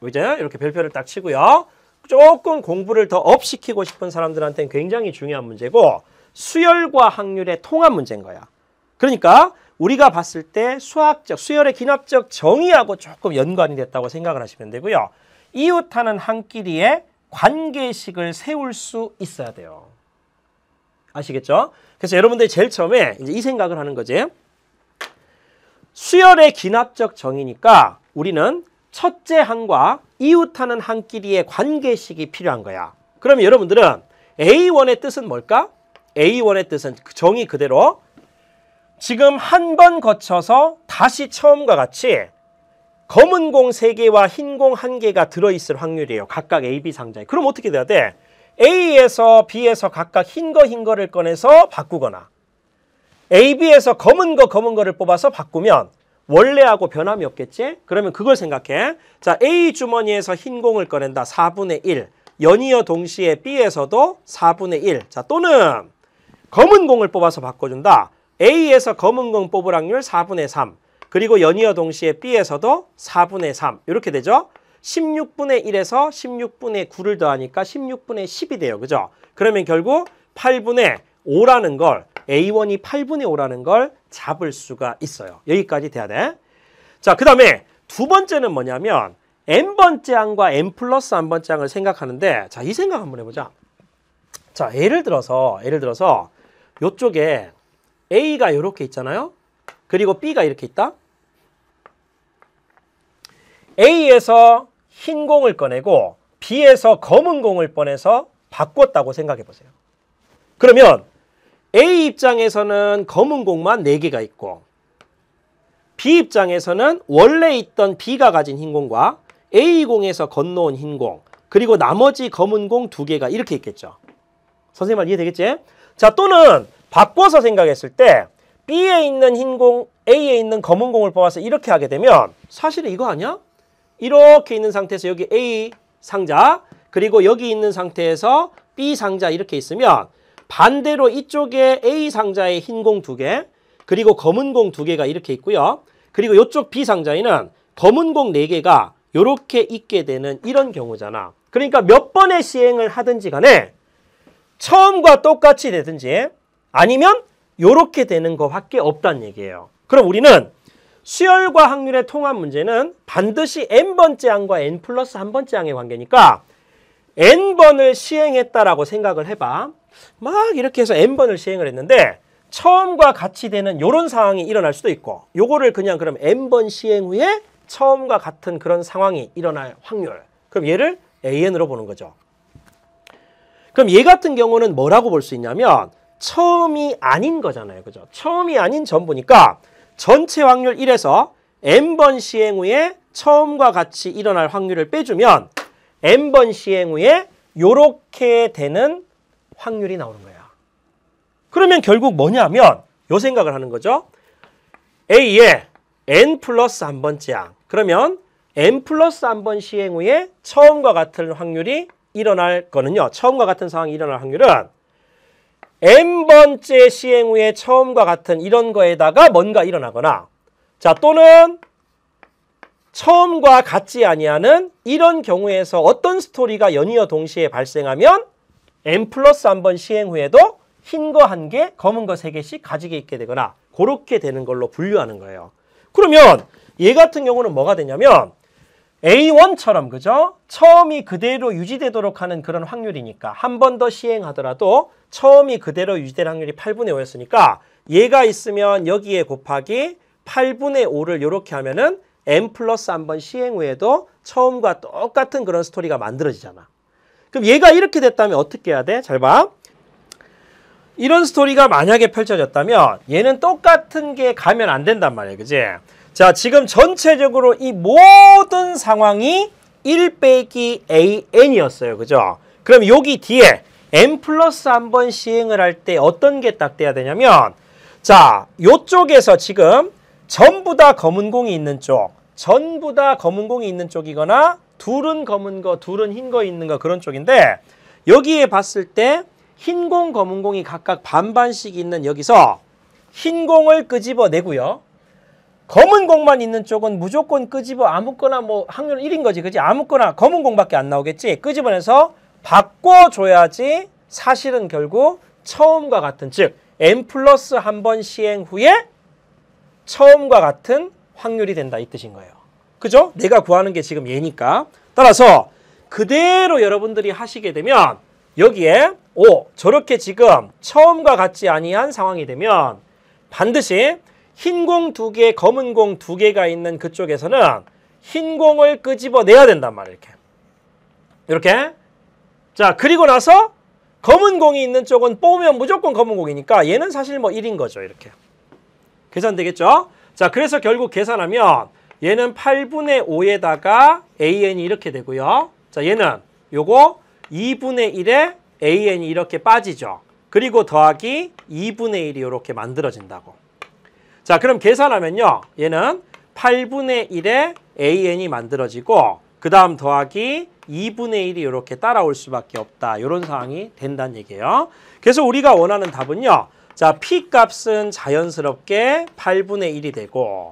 이제 이렇게 별표를 딱 치고요. 조금 공부를 더 업시키고 싶은 사람들한테는 굉장히 중요한 문제고, 수열과 확률의 통합 문제인 거야. 그러니까 우리가 봤을 때 수학적, 수열의 기납적 정의하고 조금 연관이 됐다고 생각을 하시면 되고요. 이웃하는 한 끼리의 관계식을 세울 수 있어야 돼요. 아시겠죠? 그래서 여러분들이 제일 처음에 이제 이 생각을 하는 거지. 수열의 기납적 정의니까 우리는 첫째 항과 이웃하는 한 끼리의 관계식이 필요한 거야. 그러면 여러분들은 A1의 뜻은 뭘까? A1의 뜻은 정의 그대로 지금 한 번 거쳐서 다시 처음과 같이 검은 공 3개와 흰 공 1개가 들어있을 확률이에요. 각각 A, B 상자에. 그럼 어떻게 돼야 돼? A에서 B에서 각각 흰 거를 꺼내서 바꾸거나 A, B에서 검은 거를 뽑아서 바꾸면 원래하고 변함이 없겠지? 그러면 그걸 생각해. 자, A 주머니에서 흰 공을 꺼낸다. 4분의 1. 연이어 동시에 B에서도 4분의 1. 자, 또는 검은 공을 뽑아서 바꿔준다. A에서 검은 공 뽑을 확률 4분의 3. 그리고 연이어 동시에 B에서도 4분의 3. 이렇게 되죠? 16분의 1에서 16분의 9를 더하니까 16분의 10이 돼요. 그죠? 그러면 결국 8분의 5라는 걸, A1이 8분의 5라는 걸 잡을 수가 있어요. 여기까지 돼야 돼. 자, 그 다음에 두 번째는 뭐냐면 n번째 항과 n 플러스 1번째 항을 생각하는데, 자, 이 생각 한번 해보자. 자, 예를 들어서 이쪽에 A가 이렇게 있잖아요. 그리고 B가 이렇게 있다. A에서 흰 공을 꺼내고 B에서 검은 공을 꺼내서 바꿨다고 생각해 보세요. 그러면 A 입장에서는 검은 공만 4개가 있고 B 입장에서는 원래 있던 B가 가진 흰 공과 A 공에서 건너온 흰 공, 그리고 나머지 검은 공 2개가 이렇게 있겠죠. 선생님 말 이해되겠지? 자, 또는 바꿔서 생각했을 때 B에 있는 흰 공, A에 있는 검은 공을 뽑아서 이렇게 하게 되면 사실은 이거 아니야? 이렇게 있는 상태에서 여기 A 상자, 그리고 여기 있는 상태에서 B 상자 이렇게 있으면 반대로 이쪽에 A 상자에 흰 공 2개, 그리고 검은 공 2개가 이렇게 있고요. 그리고 이쪽 B 상자에는 검은 공 4개가 이렇게 있게 되는 이런 경우잖아. 그러니까 몇 번의 시행을 하든지 간에 처음과 똑같이 되든지 아니면 이렇게 되는 거밖에 없다는 얘기예요. 그럼 우리는 수열과 확률의 통합 문제는 반드시 n번째 항과 n 플러스 1번째 항의 관계니까 n번을 시행했다라고 생각을 해봐. 막 이렇게 해서 n번을 시행을 했는데 처음과 같이 되는 이런 상황이 일어날 수도 있고, 요거를 그냥 그럼 n번 시행 후에 처음과 같은 그런 상황이 일어날 확률. 그럼 얘를 an으로 보는 거죠. 그럼 얘 같은 경우는 뭐라고 볼 수 있냐면 처음이 아닌 거잖아요. 그죠? 처음이 아닌 전부니까 전체 확률 1에서 n번 시행 후에 처음과 같이 일어날 확률을 빼주면 n번 시행 후에 요렇게 되는 확률이 나오는 거야. 그러면 결국 뭐냐면 요 생각을 하는 거죠. A의 n 플러스 1번째 항. 그러면 n 플러스 1번 시행 후에 처음과 같은 확률이 일어날 거는요. 처음과 같은 상황이 일어날 확률은 n번째 시행 후에 처음과 같은 이런 거에다가 뭔가 일어나거나, 자, 또는 처음과 같지 아니하는 이런 경우에서 어떤 스토리가 연이어 동시에 발생하면 n 플러스 1번 시행 후에도 흰 거 1개, 검은 거 3개씩 가지게 있게 되거나 그렇게 되는 걸로 분류하는 거예요. 그러면 얘 같은 경우는 뭐가 되냐면 A1처럼, 그죠? 처음이 그대로 유지되도록 하는 그런 확률이니까 한 번 더 시행하더라도 처음이 그대로 유지될 확률이 8분의 5였으니까 얘가 있으면 여기에 곱하기 8분의 5를 이렇게 하면은 n 플러스 1번 시행 후에도 처음과 똑같은 그런 스토리가 만들어지잖아. 그럼 얘가 이렇게 됐다면 어떻게 해야 돼? 잘 봐. 이런 스토리가 만약에 펼쳐졌다면 얘는 똑같은 게 가면 안 된단 말이에요. 그지? 자, 지금 전체적으로 이 모든 상황이 1 빼기 an이었어요. 그죠? 그럼 여기 뒤에 n 플러스 1번 시행을 할 때 어떤 게 딱 돼야 되냐면, 자, 요쪽에서 지금 전부 다 검은 공이 있는 쪽, 전부 다 검은 공이 있는 쪽이거나 둘은 검은 거, 둘은 흰 거 있는 거 그런 쪽인데 여기에 봤을 때 흰 공, 검은 공이 각각 반반씩 있는 여기서 흰 공을 끄집어내고요. 검은 공만 있는 쪽은 무조건 끄집어 아무거나 뭐 확률 1인 거지. 그지? 아무거나 검은 공밖에 안 나오겠지. 끄집어내서 바꿔줘야지 사실은 결국 처음과 같은 즉 n 플러스 한 번 시행 후에 처음과 같은 확률이 된다 이 뜻인 거예요. 그죠? 내가 구하는 게 지금 얘니까. 따라서 그대로 여러분들이 하시게 되면 여기에 저렇게 지금 처음과 같지 아니한 상황이 되면 반드시 흰 공 2개, 검은 공 2개가 있는 그쪽에서는 흰 공을 끄집어내야 된단 말이에요. 이렇게. 자, 그리고 나서 검은 공이 있는 쪽은 뽑으면 무조건 검은 공이니까 얘는 사실 뭐 1인 거죠. 이렇게. 계산되겠죠? 자, 그래서 결국 계산하면 얘는 8분의 5에다가 AN이 이렇게 되고요. 자, 얘는 요거 2분의 1에 AN이 이렇게 빠지죠. 그리고 더하기 2분의 1이 이렇게 만들어진다고. 자, 그럼 계산하면요. 얘는 8분의 1에 AN이 만들어지고 그 다음 더하기 2분의 1이 이렇게 따라올 수밖에 없다. 이런 상황이 된다는 얘기예요. 그래서 우리가 원하는 답은요. 자, P 값은 자연스럽게 8분의 1이 되고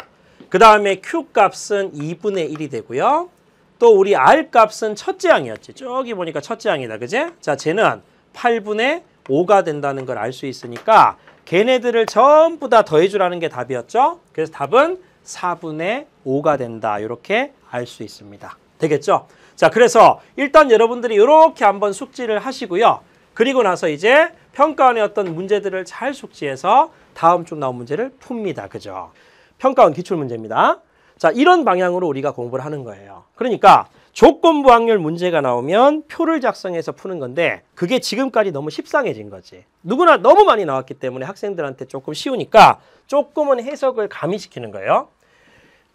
그 다음에 Q 값은 2분의 1이 되고요. 또 우리 R 값은 첫째 항이었지. 저기 보니까 첫째 항이다. 그제? 자, 쟤는 8분의 5가 된다는 걸 알 수 있으니까 걔네들을 전부 다 더해주라는 게 답이었죠. 그래서 답은 4분의 5가 된다. 이렇게 알 수 있습니다. 되겠죠? 자, 그래서 일단 여러분들이 이렇게 한번 숙지를 하시고요. 그리고 나서 이제 평가원의 어떤 문제들을 잘 숙지해서 다음 주 나온 문제를 풉니다. 그죠? 평가원 기출문제입니다. 자, 이런 방향으로 우리가 공부를 하는 거예요. 그러니까 조건부 확률 문제가 나오면 표를 작성해서 푸는 건데 그게 지금까지 너무 식상해진 거지. 누구나 너무 많이 나왔기 때문에 학생들한테 조금 쉬우니까 조금은 해석을 가미시키는 거예요.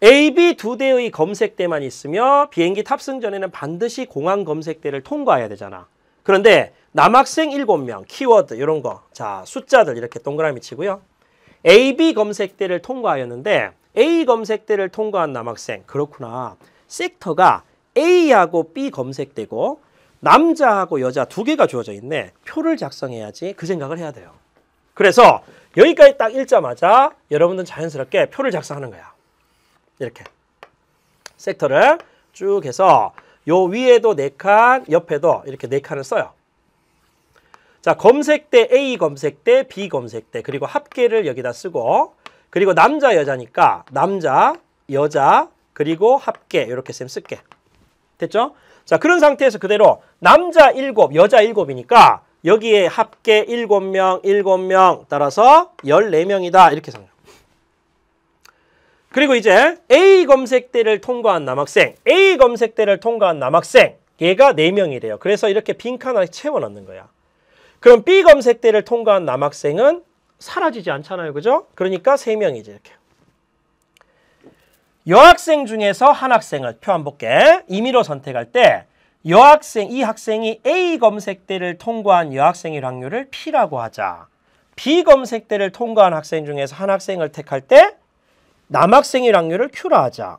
A, B 두 대의 검색대만 있으며 비행기 탑승 전에는 반드시 공항 검색대를 통과해야 되잖아. 그런데 남학생 7명, 키워드 이런 거. 자, 숫자들 이렇게 동그라미 치고요. A, B 검색대를 통과하였는데 A 검색대를 통과한 남학생. 그렇구나. 섹터가 A하고 B 검색대고 남자하고 여자 두 개가 주어져 있네. 표를 작성해야지 그 생각을 해야 돼요. 그래서 여기까지 딱 읽자마자 여러분들은 자연스럽게 표를 작성하는 거야. 이렇게. 섹터를 쭉 해서 요 위에도 4칸, 옆에도 이렇게 4칸을 써요. 자, 검색대 A 검색대, B 검색대 그리고 합계를 여기다 쓰고 그리고 남자 여자니까 남자, 여자 그리고 합계 이렇게 쌤 쓸게. 됐죠? 자, 그런 상태에서 그대로 남자 7, 여자 7이니까 여기에 합계 7명, 7명 따라서 14명이다. 이렇게 생각해요. 그리고 이제 A 검색대를 통과한 남학생, A 검색대를 통과한 남학생 얘가 4명이래요. 그래서 이렇게 빈칸 안에 채워넣는 거야. 그럼 B 검색대를 통과한 남학생은 사라지지 않잖아요. 그죠? 그러니까 3명이지 이렇게. 여학생 중에서 한 학생을 표 한 볼게. 임의로 선택할 때 여학생, 이 학생이 A 검색대를 통과한 여학생의 확률을 P라고 하자. B 검색대를 통과한 학생 중에서 한 학생을 택할 때 남학생의 확률을 Q라 하자.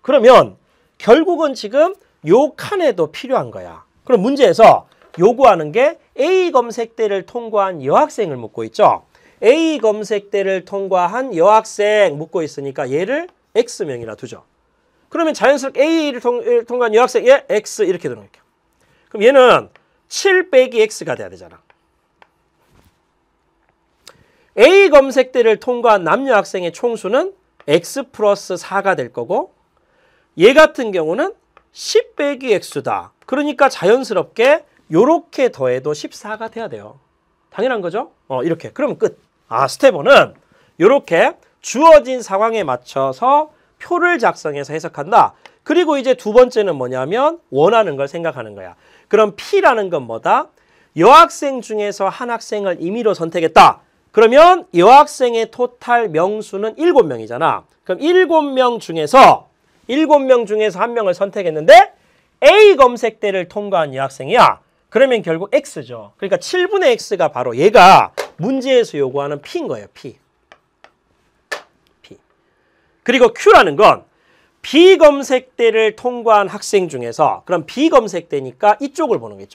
그러면 결국은 지금 요 칸에도 필요한 거야. 그럼 문제에서 요구하는 게 A 검색대를 통과한 여학생을 묻고 있죠. A 검색대를 통과한 여학생 묻고 있으니까 얘를 X명이라 두죠. 그러면 자연스럽게 A를 통과한 여학생 얘 X 이렇게 들어갈게요. 그럼 얘는 7 빼기 X가 돼야 되잖아. A 검색대를 통과한 남녀 학생의 총수는 X 플러스 4가 될 거고 얘 같은 경우는 10 빼기 X다. 그러니까 자연스럽게 요렇게 더해도 14가 돼야 돼요. 당연한 거죠? 이렇게. 그러면 끝. 스텝 1은 요렇게 주어진 상황에 맞춰서 표를 작성해서 해석한다. 그리고 이제 두 번째는 뭐냐면 원하는 걸 생각하는 거야. 그럼 P라는 건 뭐다? 여학생 중에서 한 학생을 임의로 선택했다. 그러면 여학생의 토탈 명수는 7명이잖아. 그럼 7명 중에서 한 명을 선택했는데 A 검색대를 통과한 여학생이야. 그러면 결국 X죠. 그러니까 7분의 X가 바로 얘가 문제에서 요구하는 P인 거예요. P. 그리고 Q라는 건 비검색대를 통과한 학생 중에서 그럼 비검색대니까 이쪽을 보는 게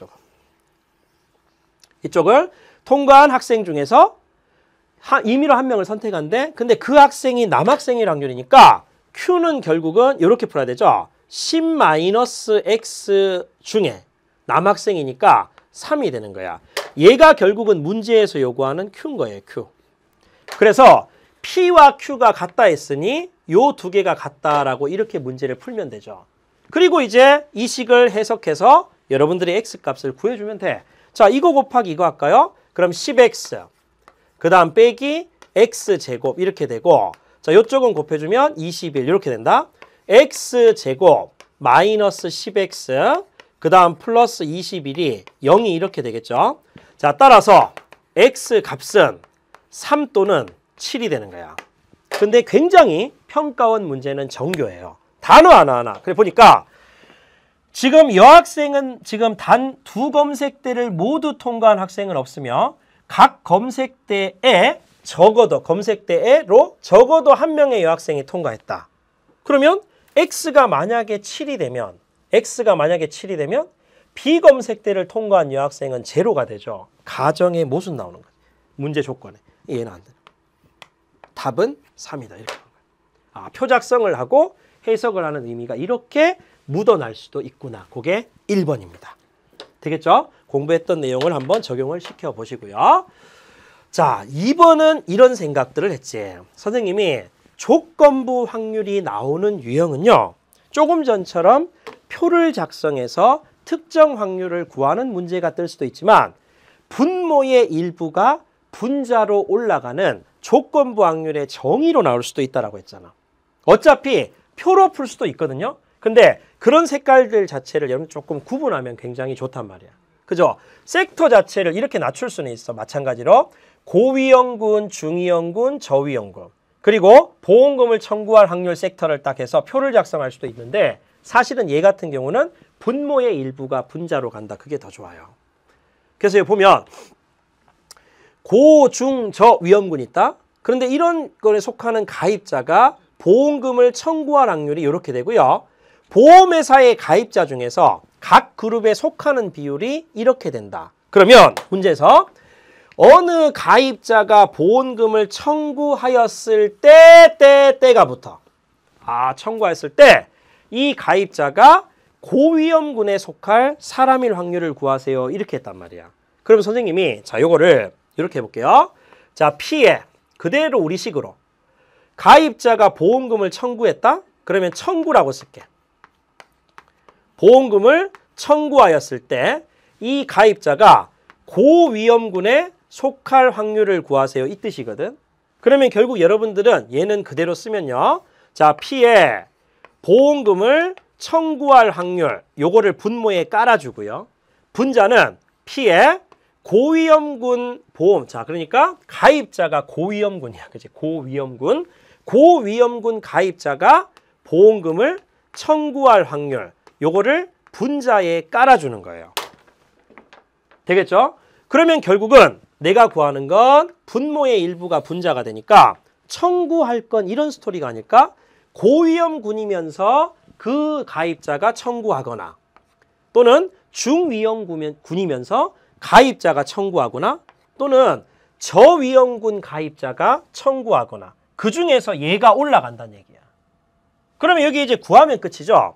이쪽을 통과한 학생 중에서 임의로 한 명을 선택한데 근데 그 학생이 남학생일 확률이니까 Q는 결국은 이렇게 풀어야 되죠. 10-x 중에 남학생이니까 3이 되는 거야. 얘가 결국은 문제에서 요구하는 Q인 거예요. Q. 그래서 P와 Q가 같다 했으니 요 두 개가 같다라고 이렇게 문제를 풀면 되죠. 그리고 이제 이 식을 해석해서 여러분들이 X값을 구해주면 돼. 자, 이거 곱하기 이거 할까요? 그럼 10X. 그 다음 빼기 X제곱 이렇게 되고 자, 요쪽은 곱해주면 21 이렇게 된다. X제곱 마이너스 10X 그 다음 플러스 21이 0이 이렇게 되겠죠. 자, 따라서 X 값은 3 또는 7이 되는 거야. 근데 굉장히 평가원 문제는 정교해요. 단어 하나하나. 그래 보니까 지금 여학생은 지금 단 두 검색대를 모두 통과한 학생은 없으며 각 검색대에 검색대로 적어도 한 명의 여학생이 통과했다. 그러면 X가 만약에 7이 되면 비검색대를 통과한 여학생은 제로가 되죠. 가정의 모순 나오는 거지. 문제 조건에. 얘는 안 돼. 답은 3이다. 이렇게 하는 거예요. 표작성을 하고 해석을 하는 의미가 이렇게 묻어날 수도 있구나. 그게 1번입니다. 되겠죠? 공부했던 내용을 한번 적용을 시켜보시고요. 자, 2번은 이런 생각들을 했지. 선생님이 조건부 확률이 나오는 유형은요. 조금 전처럼 표를 작성해서 특정 확률을 구하는 문제가 뜰 수도 있지만 분모의 일부가 분자로 올라가는 조건부 확률의 정의로 나올 수도 있다고 했잖아. 어차피 표로 풀 수도 있거든요. 근데 그런 색깔들 자체를 여러분 조금 구분하면 굉장히 좋단 말이야. 그죠? 섹터 자체를 이렇게 낮출 수는 있어. 마찬가지로 고위험군, 중위험군, 저위험군 그리고 보험금을 청구할 확률 섹터를 딱 해서 표를 작성할 수도 있는데 사실은 얘 같은 경우는 분모의 일부가 분자로 간다. 그게 더 좋아요. 그래서 여기 보면 고, 중, 저 위험군이 있다. 그런데 이런 거에 속하는 가입자가 보험금을 청구할 확률이 이렇게 되고요. 보험회사의 가입자 중에서 각 그룹에 속하는 비율이 이렇게 된다. 그러면 문제에서 어느 가입자가 보험금을 청구하였을 때가 붙어. 청구했을 때 이 가입자가 고위험군에 속할 사람일 확률을 구하세요. 이렇게 했단 말이야. 그럼 선생님이 자 요거를 이렇게 해볼게요. 자, P에 그대로 우리식으로 가입자가 보험금을 청구했다? 그러면 청구라고 쓸게. 보험금을 청구하였을 때 이 가입자가 고위험군에 속할 확률을 구하세요. 이 뜻이거든. 그러면 결국 여러분들은 얘는 그대로 쓰면요. 자, P에 보험금을 청구할 확률 요거를 분모에 깔아주고요. 분자는 P에 고위험군 보험. 자, 그러니까 가입자가 고위험군이야. 그치? 고위험군 가입자가 보험금을 청구할 확률. 요거를 분자에 깔아주는 거예요. 되겠죠? 그러면 결국은 내가 구하는 건 분모의 일부가 분자가 되니까 청구할 건 이런 스토리가 아닐까? 고위험군이면서 그 가입자가 청구하거나 또는 중위험군이면서 가입자가 청구하거나 또는 저위험군 가입자가 청구하거나 그 중에서 얘가 올라간다는 얘기야. 그러면 여기 이제 구하면 끝이죠.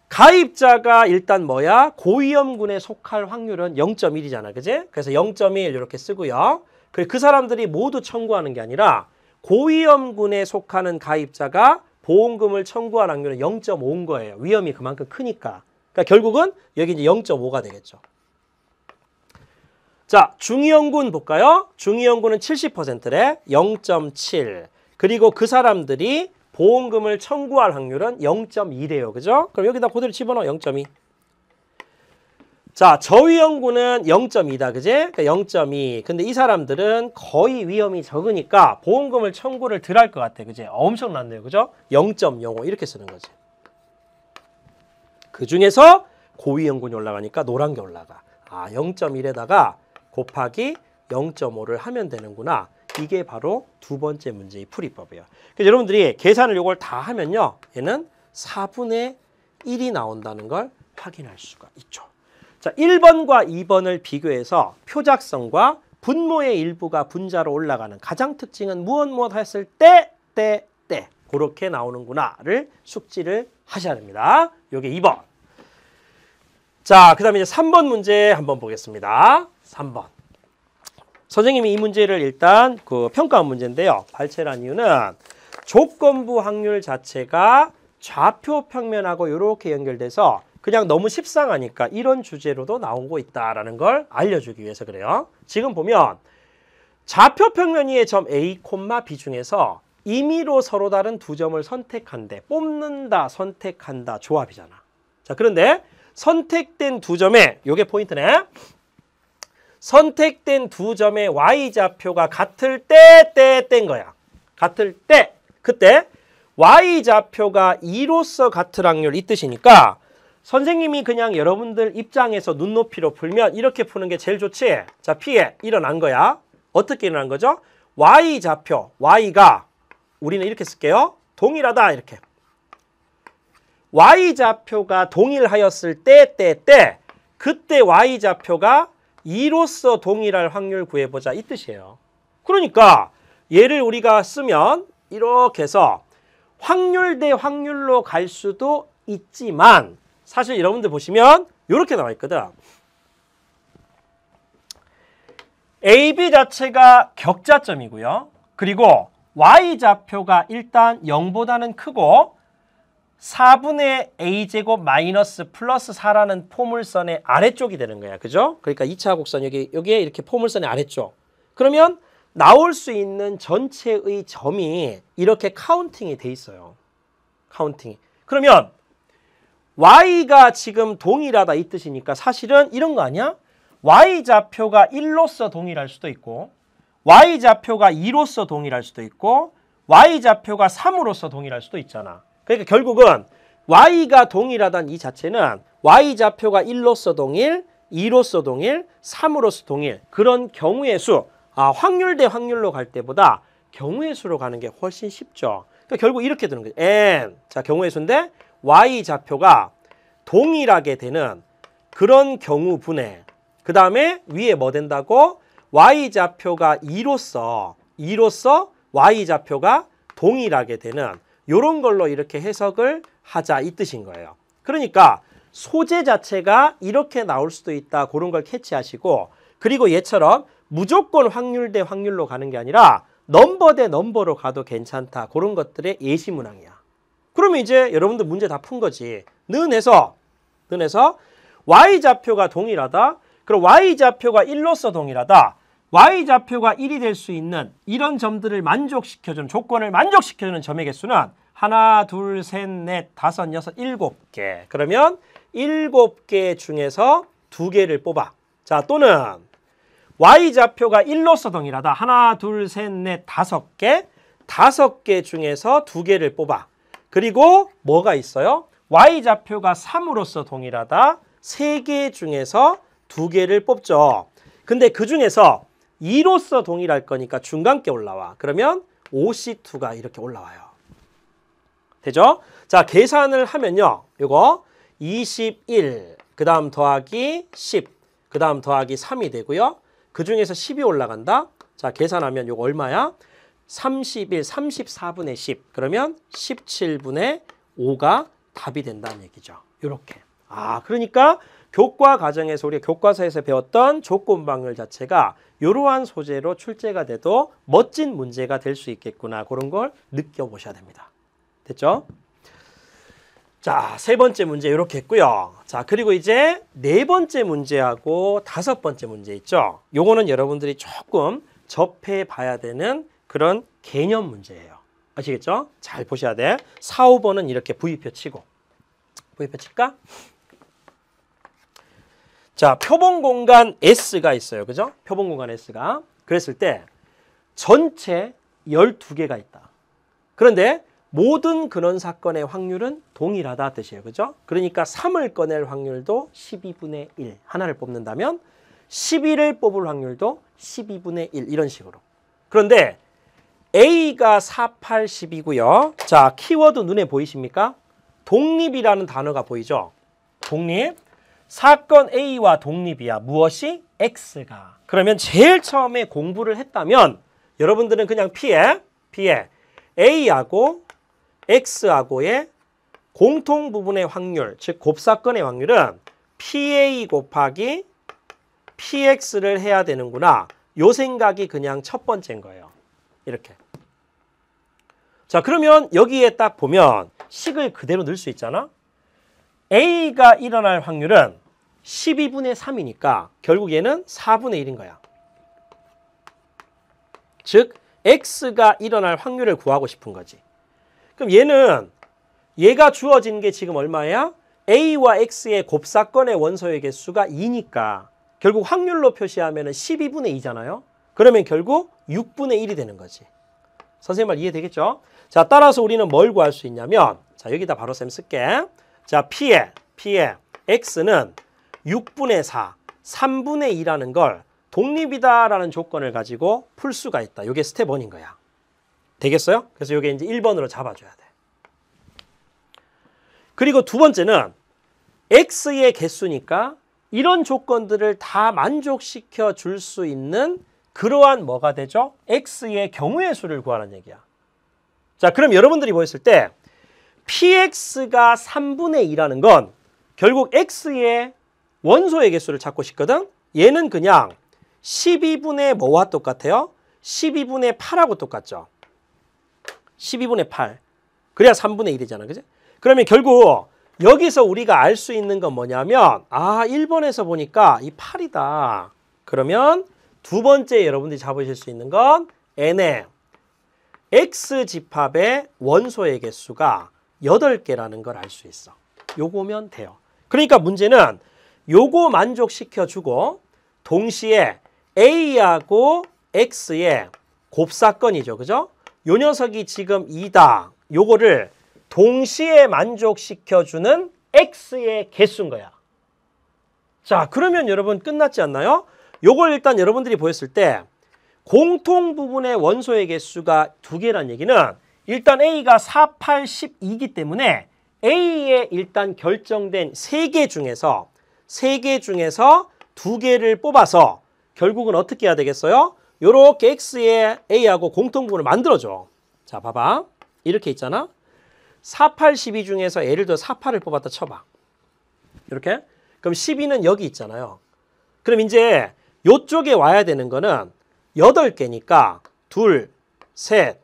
가입자가 일단 뭐야? 고위험군에 속할 확률은 0.1이잖아. 그지? 그래서 0.1 이렇게 쓰고요. 그 사람들이 모두 청구하는 게 아니라 고위험군에 속하는 가입자가 보험금을 청구할 확률은 0.5인 거예요. 위험이 그만큼 크니까. 그러니까 결국은 여기 이제 0.5가 되겠죠. 자, 중위험군 볼까요? 중위험군은 70%래. 0.7. 그리고 그 사람들이 보험금을 청구할 확률은 0.2래요. 그죠? 그럼 여기다 그대로 집어넣어. 0.2. 자, 저위험군은 0.2다. 그지? 그러니까 0.2. 근데 이 사람들은 거의 위험이 적으니까 보험금을 청구를 덜 할 것 같아. 그지? 엄청났네요. 그죠? 0.05 이렇게 쓰는 거지. 그 중에서 고위험군이 올라가니까 노란 게 올라가. 0.1에다가 곱하기 0.5를 하면 되는구나. 이게 바로 두 번째 문제의 풀이법이에요. 그래서 여러분들이 계산을 요걸 다 하면요. 얘는 4분의 1이 나온다는 걸 확인할 수가 있죠. 자, 1번과 2번을 비교해서 표작성과 분모의 일부가 분자로 올라가는 가장 특징은 무엇 했을 때 그렇게 나오는구나를 숙지를 하셔야 됩니다. 요게 2번. 자, 그 다음에 이제 3번 문제 한번 보겠습니다. 3번. 선생님이 이 문제를 일단 그 평가한 문제인데요. 발췌한 이유는 조건부 확률 자체가 좌표 평면하고 이렇게 연결돼서 그냥 너무 식상하니까 이런 주제로도 나오고 있다라는 걸 알려주기 위해서 그래요. 지금 보면 좌표 평면 위의 점 A, B 중에서 임의로 서로 다른 두 점을 선택한대. 뽑는다, 선택한다, 조합이잖아. 자, 그런데 선택된 두 점에, 요게 포인트네. 선택된 두 점의 Y좌표가 같을 때인 거야. 같을 때. 그때 Y좌표가 2로서 같을 확률 이 뜻이니까 선생님이 그냥 여러분들 입장에서 눈높이로 풀면 이렇게 푸는 게 제일 좋지. 자, P에 일어난 거야. 어떻게 일어난 거죠? Y좌표, Y가 우리는 이렇게 쓸게요. 동일하다 이렇게. Y좌표가 동일하였을 때 그때 Y좌표가 2로서 동일할 확률 구해보자 이 뜻이에요. 그러니까 얘를 우리가 쓰면 이렇게 해서 확률 대 확률로 갈 수도 있지만 사실 여러분들 보시면 이렇게 나와 있거든. AB 자체가 격자점이고요. 그리고 Y좌표가 일단 0보다는 크고 4분의 A제곱 마이너스 플러스 4라는 포물선의 아래쪽이 되는 거야. 그죠? 그러니까 2차 곡선 여기에 이렇게 포물선의 아래쪽. 그러면 나올 수 있는 전체의 점이 이렇게 카운팅이 돼 있어요. 카운팅이. 그러면 Y가 지금 동일하다 이 뜻이니까 사실은 이런 거 아니야? Y좌표가 1로서 동일할 수도 있고 Y좌표가 2로서 동일할 수도 있고 Y좌표가 3으로서 동일할 수도 있잖아. 그러니까 결국은 Y가 동일하다는 이 자체는 Y좌표가 1로서 동일, 2로서 동일, 3으로서 동일 그런 경우의 수, 확률 대 확률로 갈 때보다 경우의 수로 가는 게 훨씬 쉽죠. 그러니까 결국 이렇게 되는 거죠. N, 자 경우의 수인데 Y좌표가 동일하게 되는 그런 경우분의 그 다음에 위에 뭐 된다고? Y좌표가 2로서 Y좌표가 동일하게 되는 이런 걸로 이렇게 해석을 하자 이 뜻인 거예요. 그러니까 소재 자체가 이렇게 나올 수도 있다. 그런 걸 캐치하시고 그리고 얘처럼 무조건 확률 대 확률로 가는 게 아니라 넘버 대 넘버로 가도 괜찮다. 그런 것들의 예시문항이야. 그러면 이제 여러분들 문제 다 푼 거지. 는해서 Y좌표가 동일하다. 그럼 Y좌표가 1로서 동일하다. Y좌표가 1이 될 수 있는 이런 점들을 만족시켜주는 조건을 만족시켜주는 점의 개수는 하나, 둘, 셋, 넷, 다섯, 여섯, 7개. 그러면 7개 중에서 2개를 뽑아. 자, 또는 Y좌표가 1로서 동일하다. 하나, 둘, 셋, 넷, 5개. 5개 중에서 2개를 뽑아. 그리고 뭐가 있어요? Y좌표가 3으로서 동일하다. 3개 중에서 2개를 뽑죠. 근데 그 중에서 2로서 동일할 거니까 중간께 올라와. 그러면 OC2가 이렇게 올라와요. 되죠? 자, 계산을 하면요. 요거 21, 그 다음 더하기 10, 그 다음 더하기 3이 되고요. 그 중에서 10이 올라간다. 자, 계산하면 요거 얼마야? 31, 34분의 10. 그러면 17분의 5가 답이 된다는 얘기죠. 요렇게. 그러니까 교과 과정에서 우리가 교과서에서 배웠던 조건방률 자체가 이러한 소재로 출제가 돼도 멋진 문제가 될 수 있겠구나. 그런 걸 느껴보셔야 됩니다. 됐죠? 자, 세 번째 문제 이렇게 했고요. 자, 그리고 이제 네 번째 문제하고 다섯 번째 문제 있죠? 요거는 여러분들이 조금 접해 봐야 되는 그런 개념 문제예요. 아시겠죠? 잘 보셔야 돼. 4, 5번은 이렇게 V표 치고. V표 칠까? 자, 표본 공간 S가 있어요. 그죠? 표본 공간 S가. 그랬을 때 전체 12개가 있다. 그런데 모든 근원 사건의 확률은 동일하다 뜻이에요. 그죠? 그러니까 3을 꺼낼 확률도 12분의 1. 하나를 뽑는다면 11을 뽑을 확률도 12분의 1. 이런 식으로. 그런데 A가 4, 8, 10이고요. 자, 키워드 눈에 보이십니까? 독립이라는 단어가 보이죠? 독립. 사건 A와 독립이야. 무엇이? X가. 그러면 제일 처음에 공부를 했다면 여러분들은 그냥 P에 A하고 X하고의 공통 부분의 확률, 즉 곱사건의 확률은 PA 곱하기 PX를 해야 되는구나. 요 생각이 그냥 첫 번째인 거예요. 이렇게. 자, 그러면 여기에 딱 보면 식을 그대로 넣을 수 있잖아. A가 일어날 확률은 12분의 3이니까 결국 얘는 4분의 1인 거야. 즉 X가 일어날 확률을 구하고 싶은 거지. 그럼 얘가 주어진 게 지금 얼마야? A와 X의 곱사건의 원소의 개수가 2니까 결국 확률로 표시하면 12분의 2잖아요. 그러면 결국 6분의 1이 되는 거지. 선생님 말 이해되겠죠? 자, 따라서 우리는 뭘 구할 수 있냐면, 자, 여기다 바로 쌤 쓸게. 자, P의 X는 6분의 4, 3분의 2라는 걸 독립이다라는 조건을 가지고 풀 수가 있다. 이게 스텝 1인 거야. 되겠어요? 그래서 이게 이제 1번으로 잡아줘야 돼. 그리고 두 번째는 X의 개수니까 이런 조건들을 다 만족시켜 줄 수 있는 그러한 뭐가 되죠? X의 경우의 수를 구하라는 얘기야. 자, 그럼 여러분들이 보였을 때 PX가 3분의 2라는 건 결국 X의 원소의 개수를 찾고 싶거든? 얘는 그냥 12분의 뭐와 똑같아요? 12분의 8하고 똑같죠? 12분의 8. 그래야 3분의 1이잖아. 그지? 그러면 결국 여기서 우리가 알 수 있는 건 뭐냐면 1번에서 보니까 이 8이다. 그러면 두 번째 여러분들이 잡으실 수 있는 건 N의 X집합의 원소의 개수가 8개라는 걸 알 수 있어. 요거면 돼요. 그러니까 문제는 요거 만족시켜주고 동시에 A하고 X의 곱사건이죠. 그죠? 요 녀석이 지금 2다. 요거를 동시에 만족시켜주는 X의 개수인 거야. 자, 그러면 여러분 끝났지 않나요? 요걸 일단 여러분들이 보였을 때 공통 부분의 원소의 개수가 2개란 얘기는 일단 A가 4, 8, 12이기 때문에 A에 일단 결정된 3개 중에서 2개를 뽑아서 결국은 어떻게 해야 되겠어요? 요렇게 X의 A하고 공통 부분을 만들어줘. 자, 봐봐. 이렇게 있잖아. 4, 8, 12 중에서 예를 들어 4, 8을 뽑았다 쳐봐. 이렇게. 그럼 12는 여기 있잖아요. 그럼 이제 요쪽에 와야 되는 거는 8개니까 2, 3,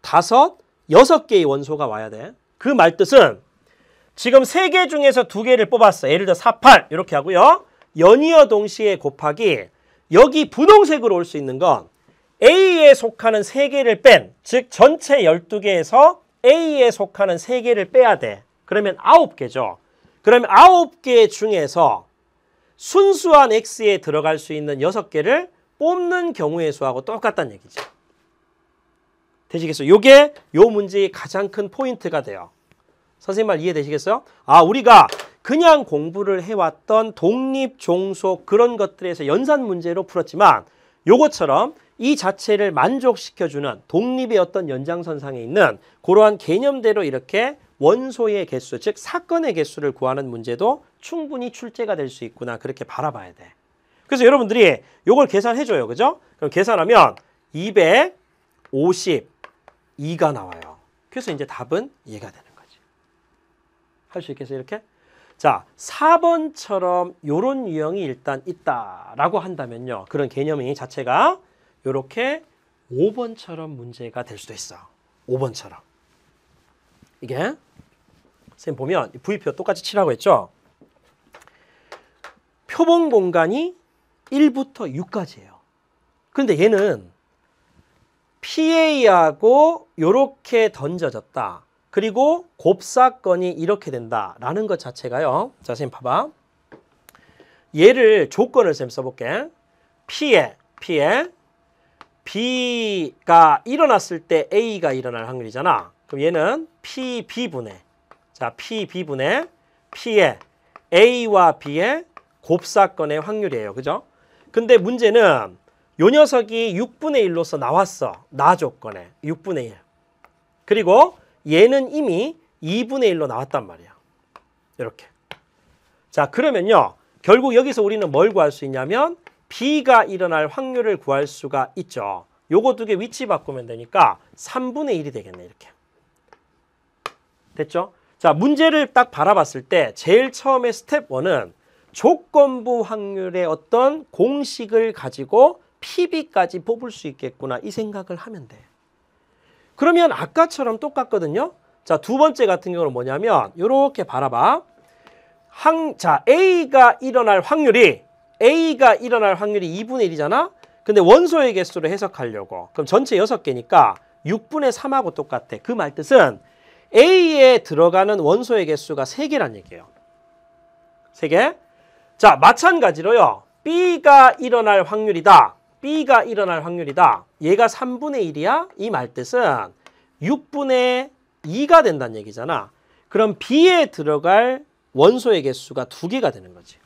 4, 5, 6개의 원소가 와야 돼. 그 말뜻은 지금 3개 중에서 2개를 뽑았어. 예를 들어 4, 8 이렇게 하고요. 연이어 동시에 곱하기 여기 분홍색으로 올 수 있는 건 A에 속하는 3개를 뺀, 즉 전체 12개에서 A에 속하는 3개를 빼야 돼. 그러면 9개죠. 그러면 9개 중에서 순수한 X에 들어갈 수 있는 6개를 뽑는 경우의 수하고 똑같다는 얘기죠. 되시겠어요? 요게 요 문제의 가장 큰 포인트가 돼요. 선생님 말 이해되시겠어요? 우리가 그냥 공부를 해왔던 독립, 종속 그런 것들에서 연산 문제로 풀었지만 요것처럼 이 자체를 만족시켜주는 독립의 어떤 연장선상에 있는 그러한 개념대로 이렇게 원소의 개수, 즉 사건의 개수를 구하는 문제도 충분히 출제가 될 수 있구나. 그렇게 바라봐야 돼. 그래서 여러분들이 요걸 계산해줘요. 그죠? 그럼 계산하면 252가 나와요. 그래서 이제 답은 얘가 되는 거지. 할 수 있겠어요? 이렇게? 자, 4번처럼 요런 유형이 일단 있다라고 한다면요. 그런 개념이 자체가 요렇게 5번처럼 문제가 될 수도 있어. 5번처럼. 이게 선생님 보면 V표 똑같이 칠하고 했죠? 표본 공간이 1부터 6까지예요. 그런데 얘는 PA하고 요렇게 던져졌다. 그리고 곱사건이 이렇게 된다라는 것 자체가요. 자, 선생님 봐봐. 얘를 조건을 쌤 써볼게. P에 B가 일어났을 때 A가 일어날 확률이잖아. 그럼 얘는 PB분의 자, PB분의 P의 A와 B의 곱사건의 확률이에요. 그죠? 근데 문제는 요 녀석이 6분의 1로서 나왔어. 나 조건에 6분의 1. 그리고 얘는 이미 2분의 1로 나왔단 말이야. 이렇게. 자, 그러면요. 결국 여기서 우리는 뭘 구할 수 있냐면 B가 일어날 확률을 구할 수가 있죠. 요거 두 개 위치 바꾸면 되니까 3분의 1이 되겠네. 이렇게. 됐죠? 자, 문제를 딱 바라봤을 때 제일 처음에 스텝 1은 조건부 확률의 어떤 공식을 가지고 PB까지 뽑을 수 있겠구나 이 생각을 하면 돼. 그러면 아까처럼 똑같거든요. 자, 두 번째 같은 경우는 뭐냐면 이렇게 바라봐. 자, A가 일어날 확률이 2분의 1이잖아. 근데 원소의 개수로 해석하려고. 그럼 전체 6개니까 6분의 3하고 똑같아. 그 말 뜻은 A에 들어가는 원소의 개수가 3개란 얘기예요. 3개. 자, 마찬가지로요. B가 일어날 확률이다. B가 일어날 확률이다. 얘가 3분의 1이야? 이 말 뜻은 6분의 2가 된다는 얘기잖아. 그럼 B에 들어갈 원소의 개수가 2개가 되는 거지.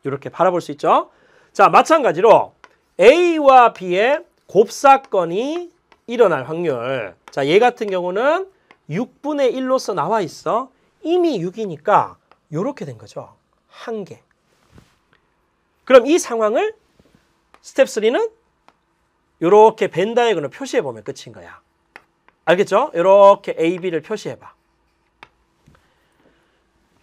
이렇게 바라볼 수 있죠? 자, 마찬가지로 A와 B의 곱사건이 일어날 확률. 자, 얘 같은 경우는 6분의 1로서 나와 있어. 이미 6이니까 이렇게 된 거죠. 1개. 그럼 이 상황을 스텝 3는 이렇게 벤 다이어그램을 표시해 보면 끝인 거야. 알겠죠? 이렇게 A, B를 표시해 봐.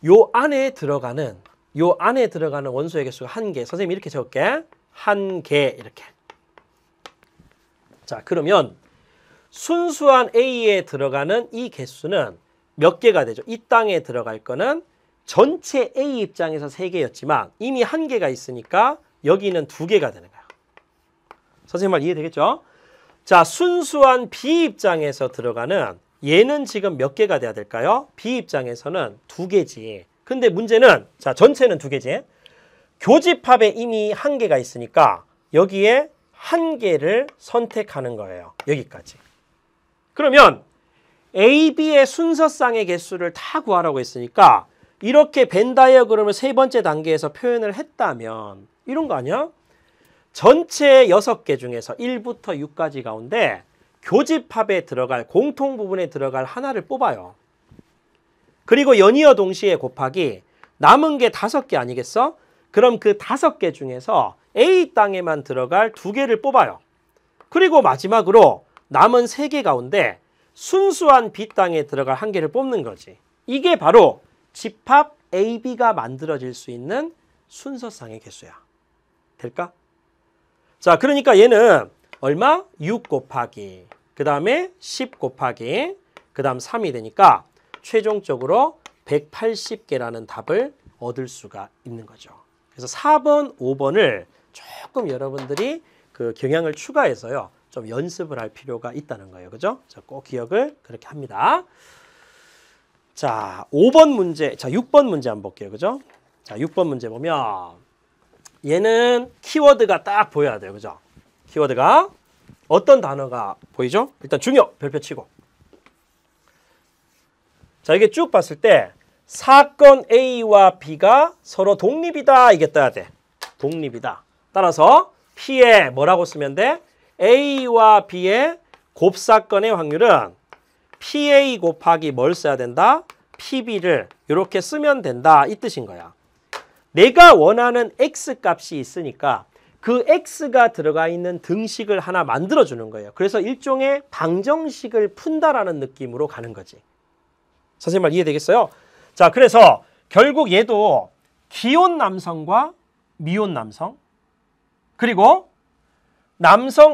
요 안에 들어가는 원소의 개수가 1개. 선생님이 이렇게 적을게. 1개 이렇게. 자, 그러면 순수한 A에 들어가는 이 개수는 몇 개가 되죠? 이 땅에 들어갈 거는 전체 A 입장에서 3개였지만 이미 1개가 있으니까 여기는 2개가 되는 거야. 선생님 말 이해되겠죠? 자, 순수한 B 입장에서 들어가는 얘는 지금 몇 개가 돼야 될까요? B 입장에서는 2개지. 근데 문제는 자, 전체는 2개지. 교집합에 이미 1개가 있으니까 여기에 1개를 선택하는 거예요. 여기까지. 그러면 A, B의 순서쌍의 개수를 다 구하라고 했으니까 이렇게 벤 다이어그램을 세 번째 단계에서 표현을 했다면 이런 거 아니야? 전체 6개 중에서 1부터 6까지 가운데 교집합에 들어갈 공통 부분에 들어갈 하나를 뽑아요. 그리고 연이어 동시에 곱하기 남은 게 5개 아니겠어? 그럼 그 5개 중에서 A 땅에만 들어갈 2개를 뽑아요. 그리고 마지막으로 남은 3개 가운데 순수한 B 땅에 들어갈 1개를 뽑는 거지. 이게 바로 집합 AB가 만들어질 수 있는 순서쌍의 개수야. 될까? 자, 그러니까 얘는 얼마? 6 곱하기 그 다음에 10 곱하기 그 다음 3이 되니까 최종적으로 180개라는 답을 얻을 수가 있는 거죠. 그래서 4번, 5번을 조금 여러분들이 그 경향을 추가해서요. 좀 연습을 할 필요가 있다는 거예요. 그죠? 자, 꼭 기억을 그렇게 합니다. 자, 5번 문제, 자, 6번 문제 한번 볼게요. 그죠? 자, 6번 문제 보면 얘는 키워드가 딱 보여야 돼요. 그죠? 키워드가 어떤 단어가 보이죠? 일단 중요, 별표 치고. 자, 이게 쭉 봤을 때 사건 A와 B가 서로 독립이다. 이게 떠야 돼. 독립이다. 따라서 P에 뭐라고 쓰면 돼? A와 B의 곱사건의 확률은 PA 곱하기 뭘 써야 된다? PB를 이렇게 쓰면 된다. 이 뜻인 거야. 내가 원하는 X값이 있으니까 그 X가 들어가 있는 등식을 하나 만들어주는 거예요. 그래서 일종의 방정식을 푼다라는 느낌으로 가는 거지. 선생님 말 이해되겠어요? 자, 그래서 결국 얘도 기혼 남성과 미혼 남성 그리고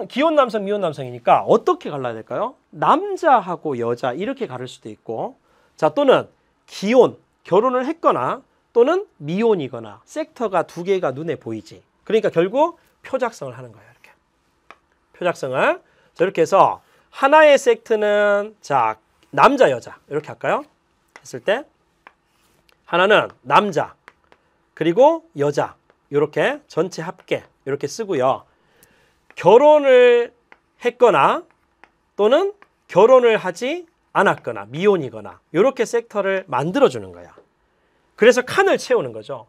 기혼 남성, 미혼 남성이니까 어떻게 갈라야 될까요? 남자하고 여자 이렇게 가를 수도 있고 자, 또는 기혼, 결혼을 했거나 또는 미혼이거나 섹터가 2개가 눈에 보이지. 그러니까 결국 표작성을 하는 거예요. 이렇게. 표작성을. 자, 이렇게 해서 하나의 섹트는 자, 남자, 여자 이렇게 할까요? 했을 때 하나는 남자 그리고 여자 이렇게 전체 합계 이렇게 쓰고요. 결혼을 했거나 또는 결혼을 하지 않았거나 미혼이거나 이렇게 섹터를 만들어주는 거야. 그래서 칸을 채우는 거죠.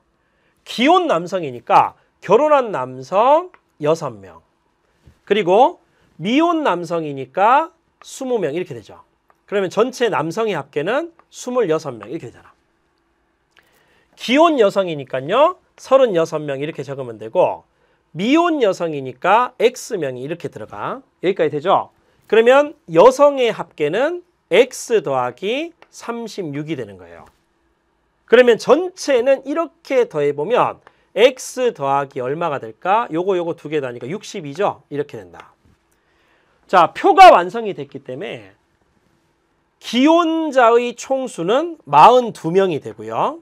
기혼 남성이니까 결혼한 남성 6명 그리고 미혼 남성이니까 20명 이렇게 되죠. 그러면 전체 남성의 합계는 26명 이렇게 되잖아. 기혼 여성이니까요. 36명 이렇게 적으면 되고 미혼 여성이니까 X명이 이렇게 들어가. 여기까지 되죠? 그러면 여성의 합계는 X 더하기 36이 되는 거예요. 그러면 전체는 이렇게 더해보면 X 더하기 얼마가 될까? 요거 두 개 다니까 62죠? 이렇게 된다. 자, 표가 완성이 됐기 때문에 기혼자의 총수는 42명이 되고요.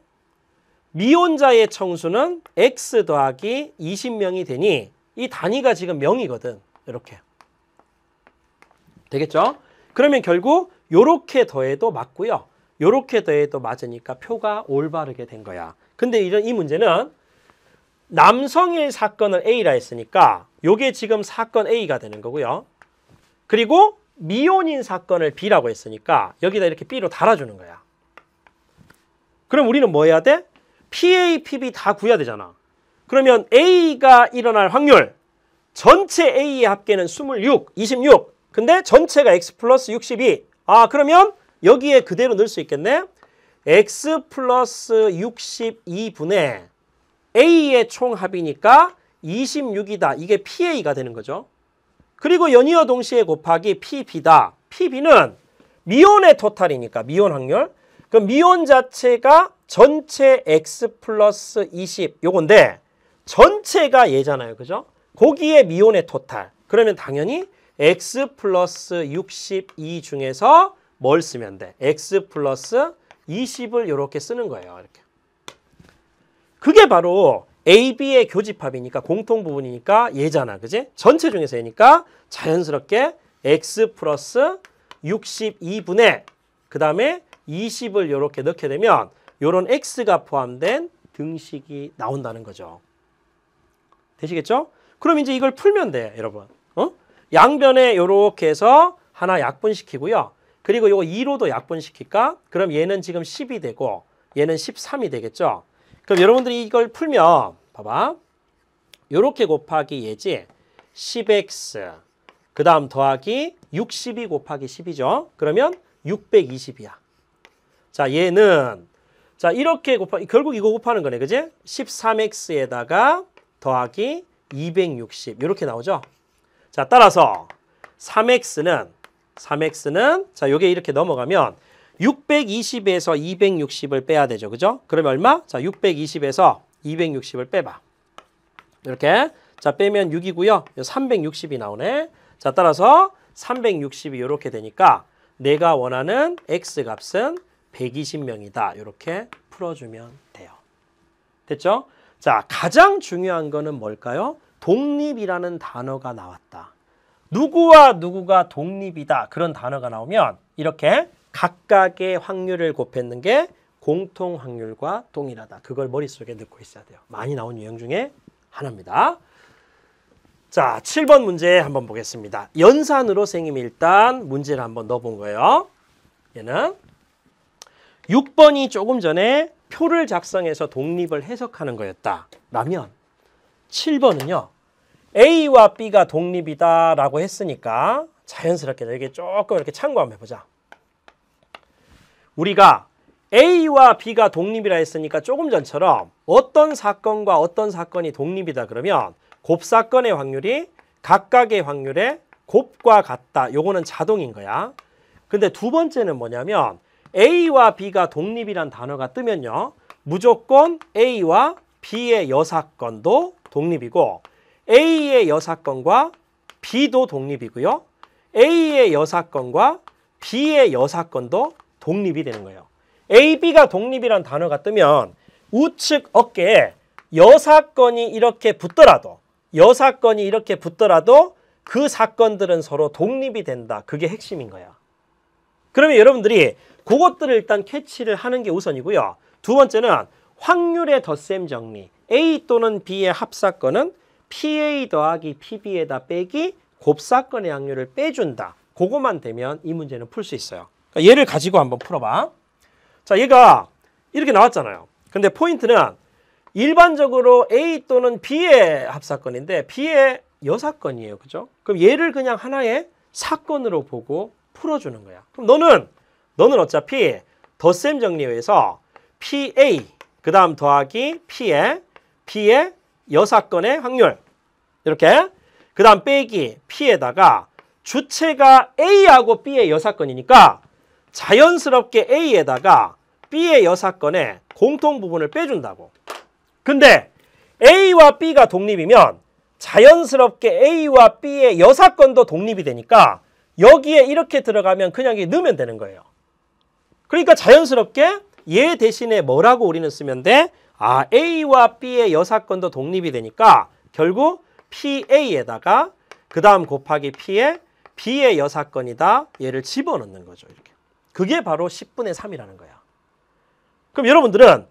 미혼자의 총수는 X 더하기 20명이 되니 이 단위가 지금 명이거든. 이렇게. 되겠죠? 그러면 결국 요렇게 더해도 맞고요. 요렇게 더해도 맞으니까 표가 올바르게 된 거야. 근데 이 문제는 남성일 사건을 A라 했으니까 요게 지금 사건 A가 되는 거고요. 그리고 미혼인 사건을 B라고 했으니까 여기다 이렇게 B로 달아주는 거야. 그럼 우리는 뭐 해야 돼? PA, PB 다 구해야 되잖아. 그러면 A가 일어날 확률, 전체 A의 합계는 26. 근데 전체가 X 플러스 62. 아, 그러면 여기에 그대로 넣을 수 있겠네. X 플러스 62분의 A의 총합이니까 26이다. 이게 PA가 되는 거죠. 그리고 연이어 동시에 곱하기 PB다. PB는 미혼의 토탈이니까 미혼 확률. 그럼 미혼 자체가 전체 X 플러스 20 요건데 전체가 얘잖아요. 그죠? 거기에 미혼의 토탈. 그러면 당연히 X 플러스 62 중에서 뭘 쓰면 돼? X 플러스 20을 이렇게 쓰는 거예요. 이렇게. 그게 바로 A, B의 교집합이니까 공통 부분이니까 얘잖아. 그지? 전체 중에서 얘니까 자연스럽게 X 플러스 62분의 그 다음에 20을 이렇게 넣게 되면 이런 X가 포함된 등식이 나온다는 거죠. 되시겠죠? 그럼 이제 이걸 풀면 돼, 여러분. 양변에 이렇게 해서 하나 약분시키고요. 그리고 이거 2로도 약분시킬까? 그럼 얘는 지금 10이 되고 얘는 13이 되겠죠? 그럼 여러분들이 이걸 풀면 봐봐. 이렇게 곱하기 얘지. 10x 그 다음 더하기 62 곱하기 10이죠. 그러면 620이야. 자, 얘는 자 이렇게 결국 이거 곱하는 거네. 그지? 13x에다가 더하기 260 이렇게 나오죠. 자, 따라서 3x는 자 요게 이렇게 넘어가면 620에서 260을 빼야 되죠. 그죠? 그러면 얼마? 자, 620에서 260을 빼봐. 이렇게. 자, 빼면 6이고요. 360이 나오네. 자, 따라서 360이 이렇게 되니까 내가 원하는 x 값은 120명이다. 이렇게 풀어주면 돼요. 됐죠? 자, 가장 중요한 거는 뭘까요? 독립이라는 단어가 나왔다. 누구와 누구가 독립이다. 그런 단어가 나오면 이렇게 각각의 확률을 곱했는 게 공통 확률과 동일하다. 그걸 머릿속에 넣고 있어야 돼요. 많이 나온 유형 중에 하나입니다. 자, 7번 문제 한번 보겠습니다. 연산으로 선생님이 일단 문제를 한번 넣어본 거예요. 얘는 6번이 조금 전에 표를 작성해서 독립을 해석하는 거였다. 라면 7번은요. A와 B가 독립이다 라고 했으니까 자연스럽게 여기 조금 이렇게 참고 한번 해보자. 우리가 A와 B가 독립이라 했으니까 조금 전처럼 어떤 사건과 어떤 사건이 독립이다 그러면 곱사건의 확률이 각각의 확률에 곱과 같다. 요거는 자동인 거야. 근데 두 번째는 뭐냐면 A와 B가 독립이란 단어가 뜨면요. 무조건 A와 B의 여사건도 독립이고 A의 여사건과 B도 독립이고요. A의 여사건과 B의 여사건도 독립이 되는 거예요. A, B가 독립이란 단어가 뜨면 우측 어깨에 여사건이 이렇게 붙더라도 그 사건들은 서로 독립이 된다. 그게 핵심인 거야. 그러면 여러분들이 그것들을 일단 캐치를 하는 게 우선이고요. 두 번째는 확률의 덧셈 정리. A 또는 B의 합사건은 PA 더하기 PB에다 빼기 곱사건의 확률을 빼준다. 그거만 되면 이 문제는 풀 수 있어요. 그러니까 얘를 가지고 한번 풀어봐. 자, 얘가 이렇게 나왔잖아요. 근데 포인트는 일반적으로 A 또는 B의 합사건인데 B의 여사건이에요. 그죠? 그럼 얘를 그냥 하나의 사건으로 보고 풀어주는 거야. 그럼 너는 어차피 덧셈 정리에서 PA 그 다음 더하기 B의 여사건의 확률 이렇게 그 다음 빼기 P에다가 주체가 A하고 B의 여사건이니까 자연스럽게 A에다가 B의 여사건의 공통 부분을 빼준다고. 근데 A와 B가 독립이면 자연스럽게 A와 B의 여사건도 독립이 되니까 여기에 이렇게 들어가면 그냥 넣으면 되는 거예요. 그러니까 자연스럽게 얘 대신에 뭐라고 우리는 쓰면 돼? 아, A와 B의 여사건도 독립이 되니까 결국 PA에다가 그 다음 곱하기 B의 여사건이다. 얘를 집어넣는 거죠. 이렇게. 그게 바로 10분의 3이라는 거야. 그럼 여러분들은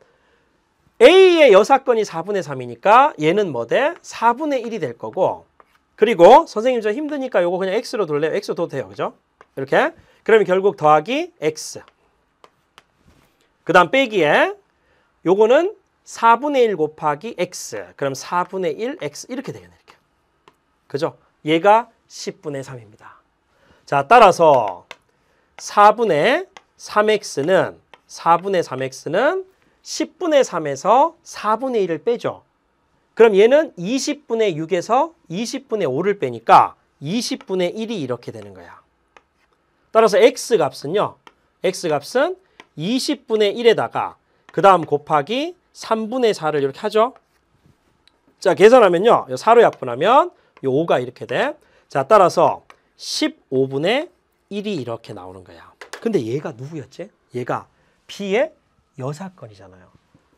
A의 여사건이 4분의 3이니까 얘는 뭐 돼? 4분의 1이 될 거고 그리고 선생님 저 힘드니까 요거 그냥 X로 돌래요. X로 둬도 돼요. 그죠? 이렇게. 그러면 결국 더하기 X. 그 다음 빼기에 요거는 4분의 1 곱하기 X. 그럼 4분의 1 X 이렇게 되겠네. 이렇게. 그죠? 얘가 10분의 3입니다. 자, 따라서 4분의 3X는 10분의 3에서 4분의 1을 빼죠. 그럼 얘는 20분의 6에서 20분의 5를 빼니까 20분의 1이 이렇게 되는 거야. 따라서 X값은요. X값은 20분의 1에다가 그 다음 곱하기 3분의 4를 이렇게 하죠. 자, 계산하면요. 4로 약분하면 요 5가 이렇게 돼. 자, 따라서 15분의 1이 이렇게 나오는 거야. 근데 얘가 누구였지? 얘가 B의 여사건이잖아요.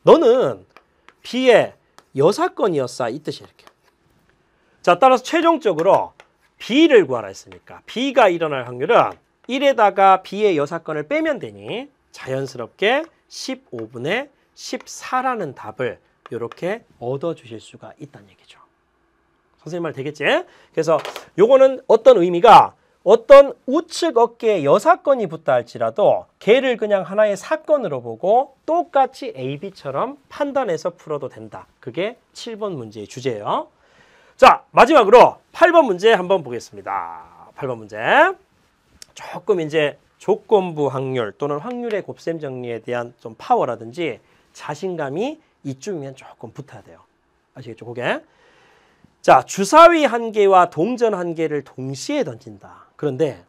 너는 B의 여사건이었어. 이 뜻이 이렇게. 자, 따라서 최종적으로 B를 구하라 했으니까 B가 일어날 확률은 1에다가 B의 여사건을 빼면 되니 자연스럽게 15분의 14라는 답을 이렇게 얻어주실 수가 있다는 얘기죠. 선생님 말 되겠지? 그래서 요거는 어떤 의미가 어떤 우측 어깨에 여사건이 붙다 할지라도 걔를 그냥 하나의 사건으로 보고 똑같이 A, B처럼 판단해서 풀어도 된다. 그게 7번 문제의 주제예요. 자, 마지막으로 8번 문제 한번 보겠습니다. 8번 문제. 조금 이제 조건부 확률 또는 확률의 곱셈 정리에 대한 좀 파워라든지 자신감이 이쯤이면 조금 붙어야 돼요. 아시겠죠? 그게. 자, 주사위 한 개와 동전 한 개를 동시에 던진다. 그런데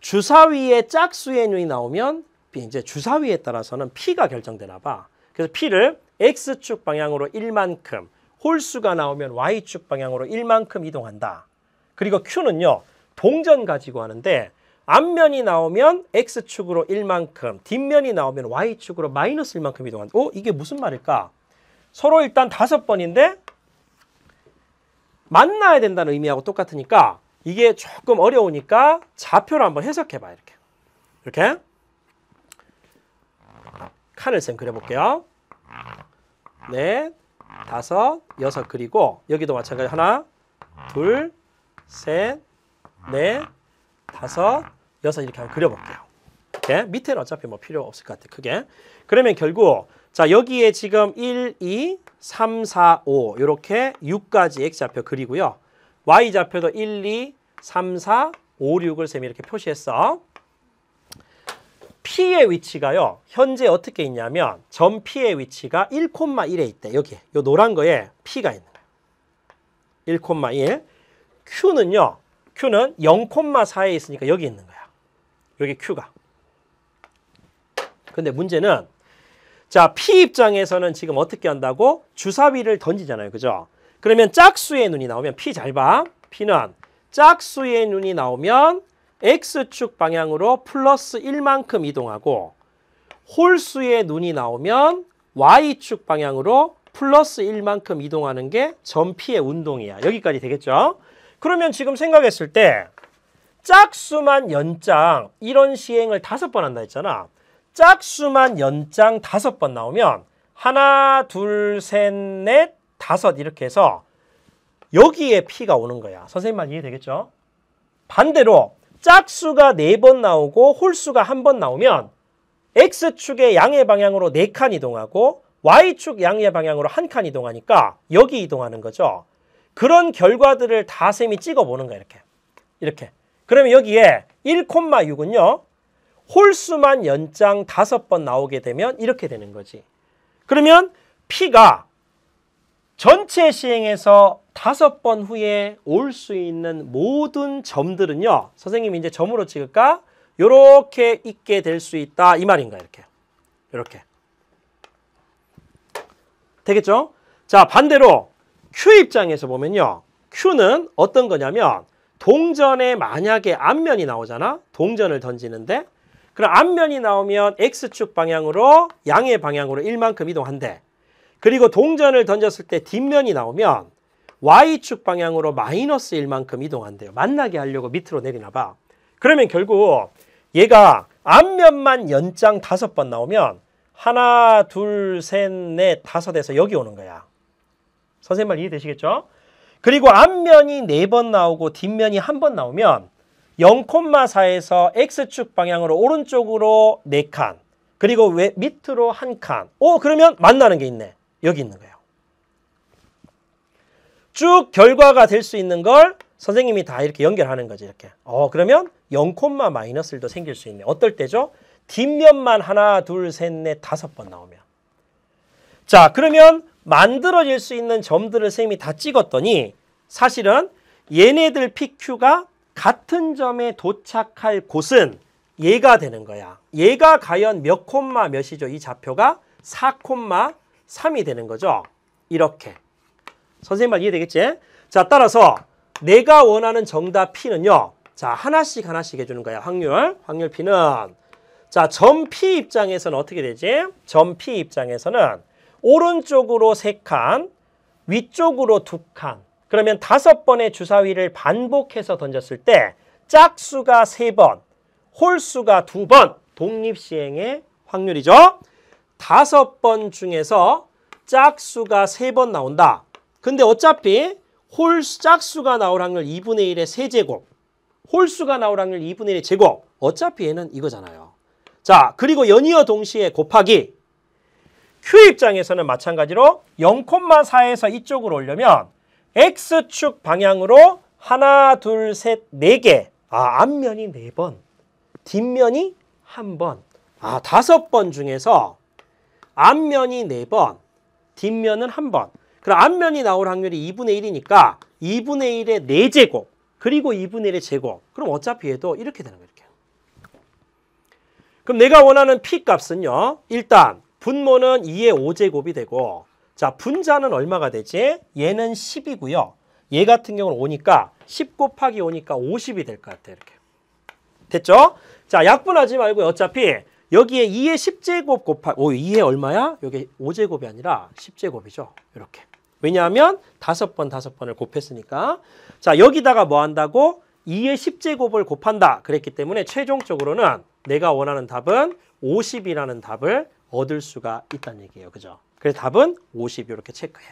주사위에 짝수의 눈이 나오면 이제 주사위에 따라서는 P가 결정되나 봐. 그래서 P를 X축 방향으로 1만큼, 홀수가 나오면 Y축 방향으로 1만큼 이동한다. 그리고 Q는요. 동전 가지고 하는데 앞면이 나오면 X축으로 1만큼, 뒷면이 나오면 Y축으로 마이너스 1만큼 이동한다. 이게 무슨 말일까? 서로 일단 5번인데 만나야 된다는 의미하고 똑같으니까 이게 조금 어려우니까 좌표를 한번 해석해봐. 이렇게 칸을 쌤 그려볼게요. 넷, 다섯, 여섯 그리고 여기도 마찬가지 하나, 둘, 셋, 넷, 다섯, 여섯 이렇게 한번 그려볼게요. 이렇게 밑에는 어차피 뭐 필요 없을 것 같아 크게. 그러면 결국 자 여기에 지금 1, 2, 3, 4, 5 이렇게 6가지 X좌표 그리고요. Y좌표도 1, 2, 3, 4, 5, 6을 쌤이 이렇게 표시했어. P의 위치가요. 현재 어떻게 있냐면 점 P의 위치가 1,1에 있대. 여기 요 노란 거에 P가 있는 거야. 1,1. Q는요. Q는 0,4에 있으니까 여기 있는 거야. 여기 Q가. 근데 문제는 자, P 입장에서는 지금 어떻게 한다고? 주사위를 던지잖아요. 그죠? 그러면 짝수의 눈이 나오면 P 잘 봐. P는 짝수의 눈이 나오면 X축 방향으로 플러스 1만큼 이동하고 홀수의 눈이 나오면 Y축 방향으로 플러스 1만큼 이동하는 게 점 P의 운동이야. 여기까지 되겠죠? 그러면 지금 생각했을 때 짝수만 연장 이런 시행을 5번 한다 했잖아. 짝수만 연장 5번 나오면 하나, 둘, 셋, 넷, 다섯 이렇게 해서 여기에 P가 오는 거야. 선생님 말 이해되겠죠? 반대로 짝수가 4번 나오고 홀수가 1번 나오면 X축의 양의 방향으로 4칸 이동하고 Y축 양의 방향으로 1칸 이동하니까 여기 이동하는 거죠. 그런 결과들을 다 쌤이 찍어보는 거야. 이렇게. 그러면 여기에 1,6은요. 홀수만 연장 5번 나오게 되면 이렇게 되는 거지. 그러면 P가 전체 시행에서 5번 후에 올 수 있는 모든 점들은요. 선생님이 이제 점으로 찍을까? 요렇게 있게 될 수 있다. 이 말인 거야. 이렇게. 되겠죠? 자, 반대로 Q 입장에서 보면요. Q는 어떤 거냐면 동전에 만약에 앞면이 나오잖아. 동전을 던지는데 그럼 앞면이 나오면 X축 방향으로 양의 방향으로 1만큼 이동한대. 그리고 동전을 던졌을 때 뒷면이 나오면 Y축 방향으로 마이너스 1만큼 이동한대요. 만나게 하려고 밑으로 내리나 봐. 그러면 결국 얘가 앞면만 연장 5번 나오면 하나, 둘, 셋, 넷, 5에서 여기 오는 거야. 선생님 말 이해되시겠죠? 그리고 앞면이 4번 나오고 뒷면이 1번 나오면 0,4에서 X축 방향으로 오른쪽으로 4칸 그리고 밑으로 1칸. 그러면 만나는 게 있네. 여기 있는 거예요. 쭉 결과가 될 수 있는 걸 선생님이 다 이렇게 연결하는 거지. 이렇게. 그러면 0, 마이너스 1도 생길 수 있네. 어떨 때죠? 뒷면만 하나, 둘, 셋, 넷, 5번 나오면. 자, 그러면 만들어질 수 있는 점들을 선생님이 다 찍었더니 사실은 얘네들 PQ가 같은 점에 도착할 곳은 얘가 되는 거야. 얘가 과연 몇 콤마 몇이죠? 이 좌표가 4,3이 되는 거죠. 이렇게. 선생님 말 이해되겠지? 자, 따라서 내가 원하는 정답 P는요. 자, 하나씩 해주는 거야. 확률 P는. 자, 점 P 입장에서는 어떻게 되지? 점 P 입장에서는 오른쪽으로 3칸, 위쪽으로 2칸. 그러면 5번의 주사위를 반복해서 던졌을 때 짝수가 3번, 홀수가 2번. 독립시행의 확률이죠. 5번 중에서 짝수가 3번 나온다. 근데 어차피 짝수가 나올 확률 2분의 1의 세제곱, 홀수가 나올 확률 2분의 1의 제곱. 어차피 얘는 이거잖아요. 자, 그리고 연이어 동시에 곱하기. Q 입장에서는 마찬가지로 0,4에서 이쪽으로 오려면 X축 방향으로 하나, 둘, 셋, 4개. 앞면이 4번, 뒷면이 1번. 5번 중에서 앞면이 4번, 뒷면은 1번. 그럼 앞면이 나올 확률이 2분의 1이니까 2분의 1의 4제곱, 그리고 2분의 1의 제곱. 그럼 어차피 얘도 이렇게 되는 거예요. 이렇게. 그럼 내가 원하는 P 값은요. 일단 분모는 2의 5제곱이 되고, 자, 분자는 얼마가 되지? 얘는 10이고요. 얘 같은 경우는 5니까 10 곱하기 5니까 50이 될 것 같아요. 이렇게. 됐죠? 자, 약분하지 말고 어차피 여기에 2의 10제곱 곱하기 2의 얼마야? 여기 5제곱이 아니라 10제곱이죠. 이렇게. 왜냐하면 5번을 곱했으니까. 자, 여기다가 뭐 한다고? 2의 10제곱을 곱한다. 그랬기 때문에 최종적으로는 내가 원하는 답은 50이라는 답을 얻을 수가 있다는 얘기예요. 그죠? 그래서 답은 50 이렇게 체크해.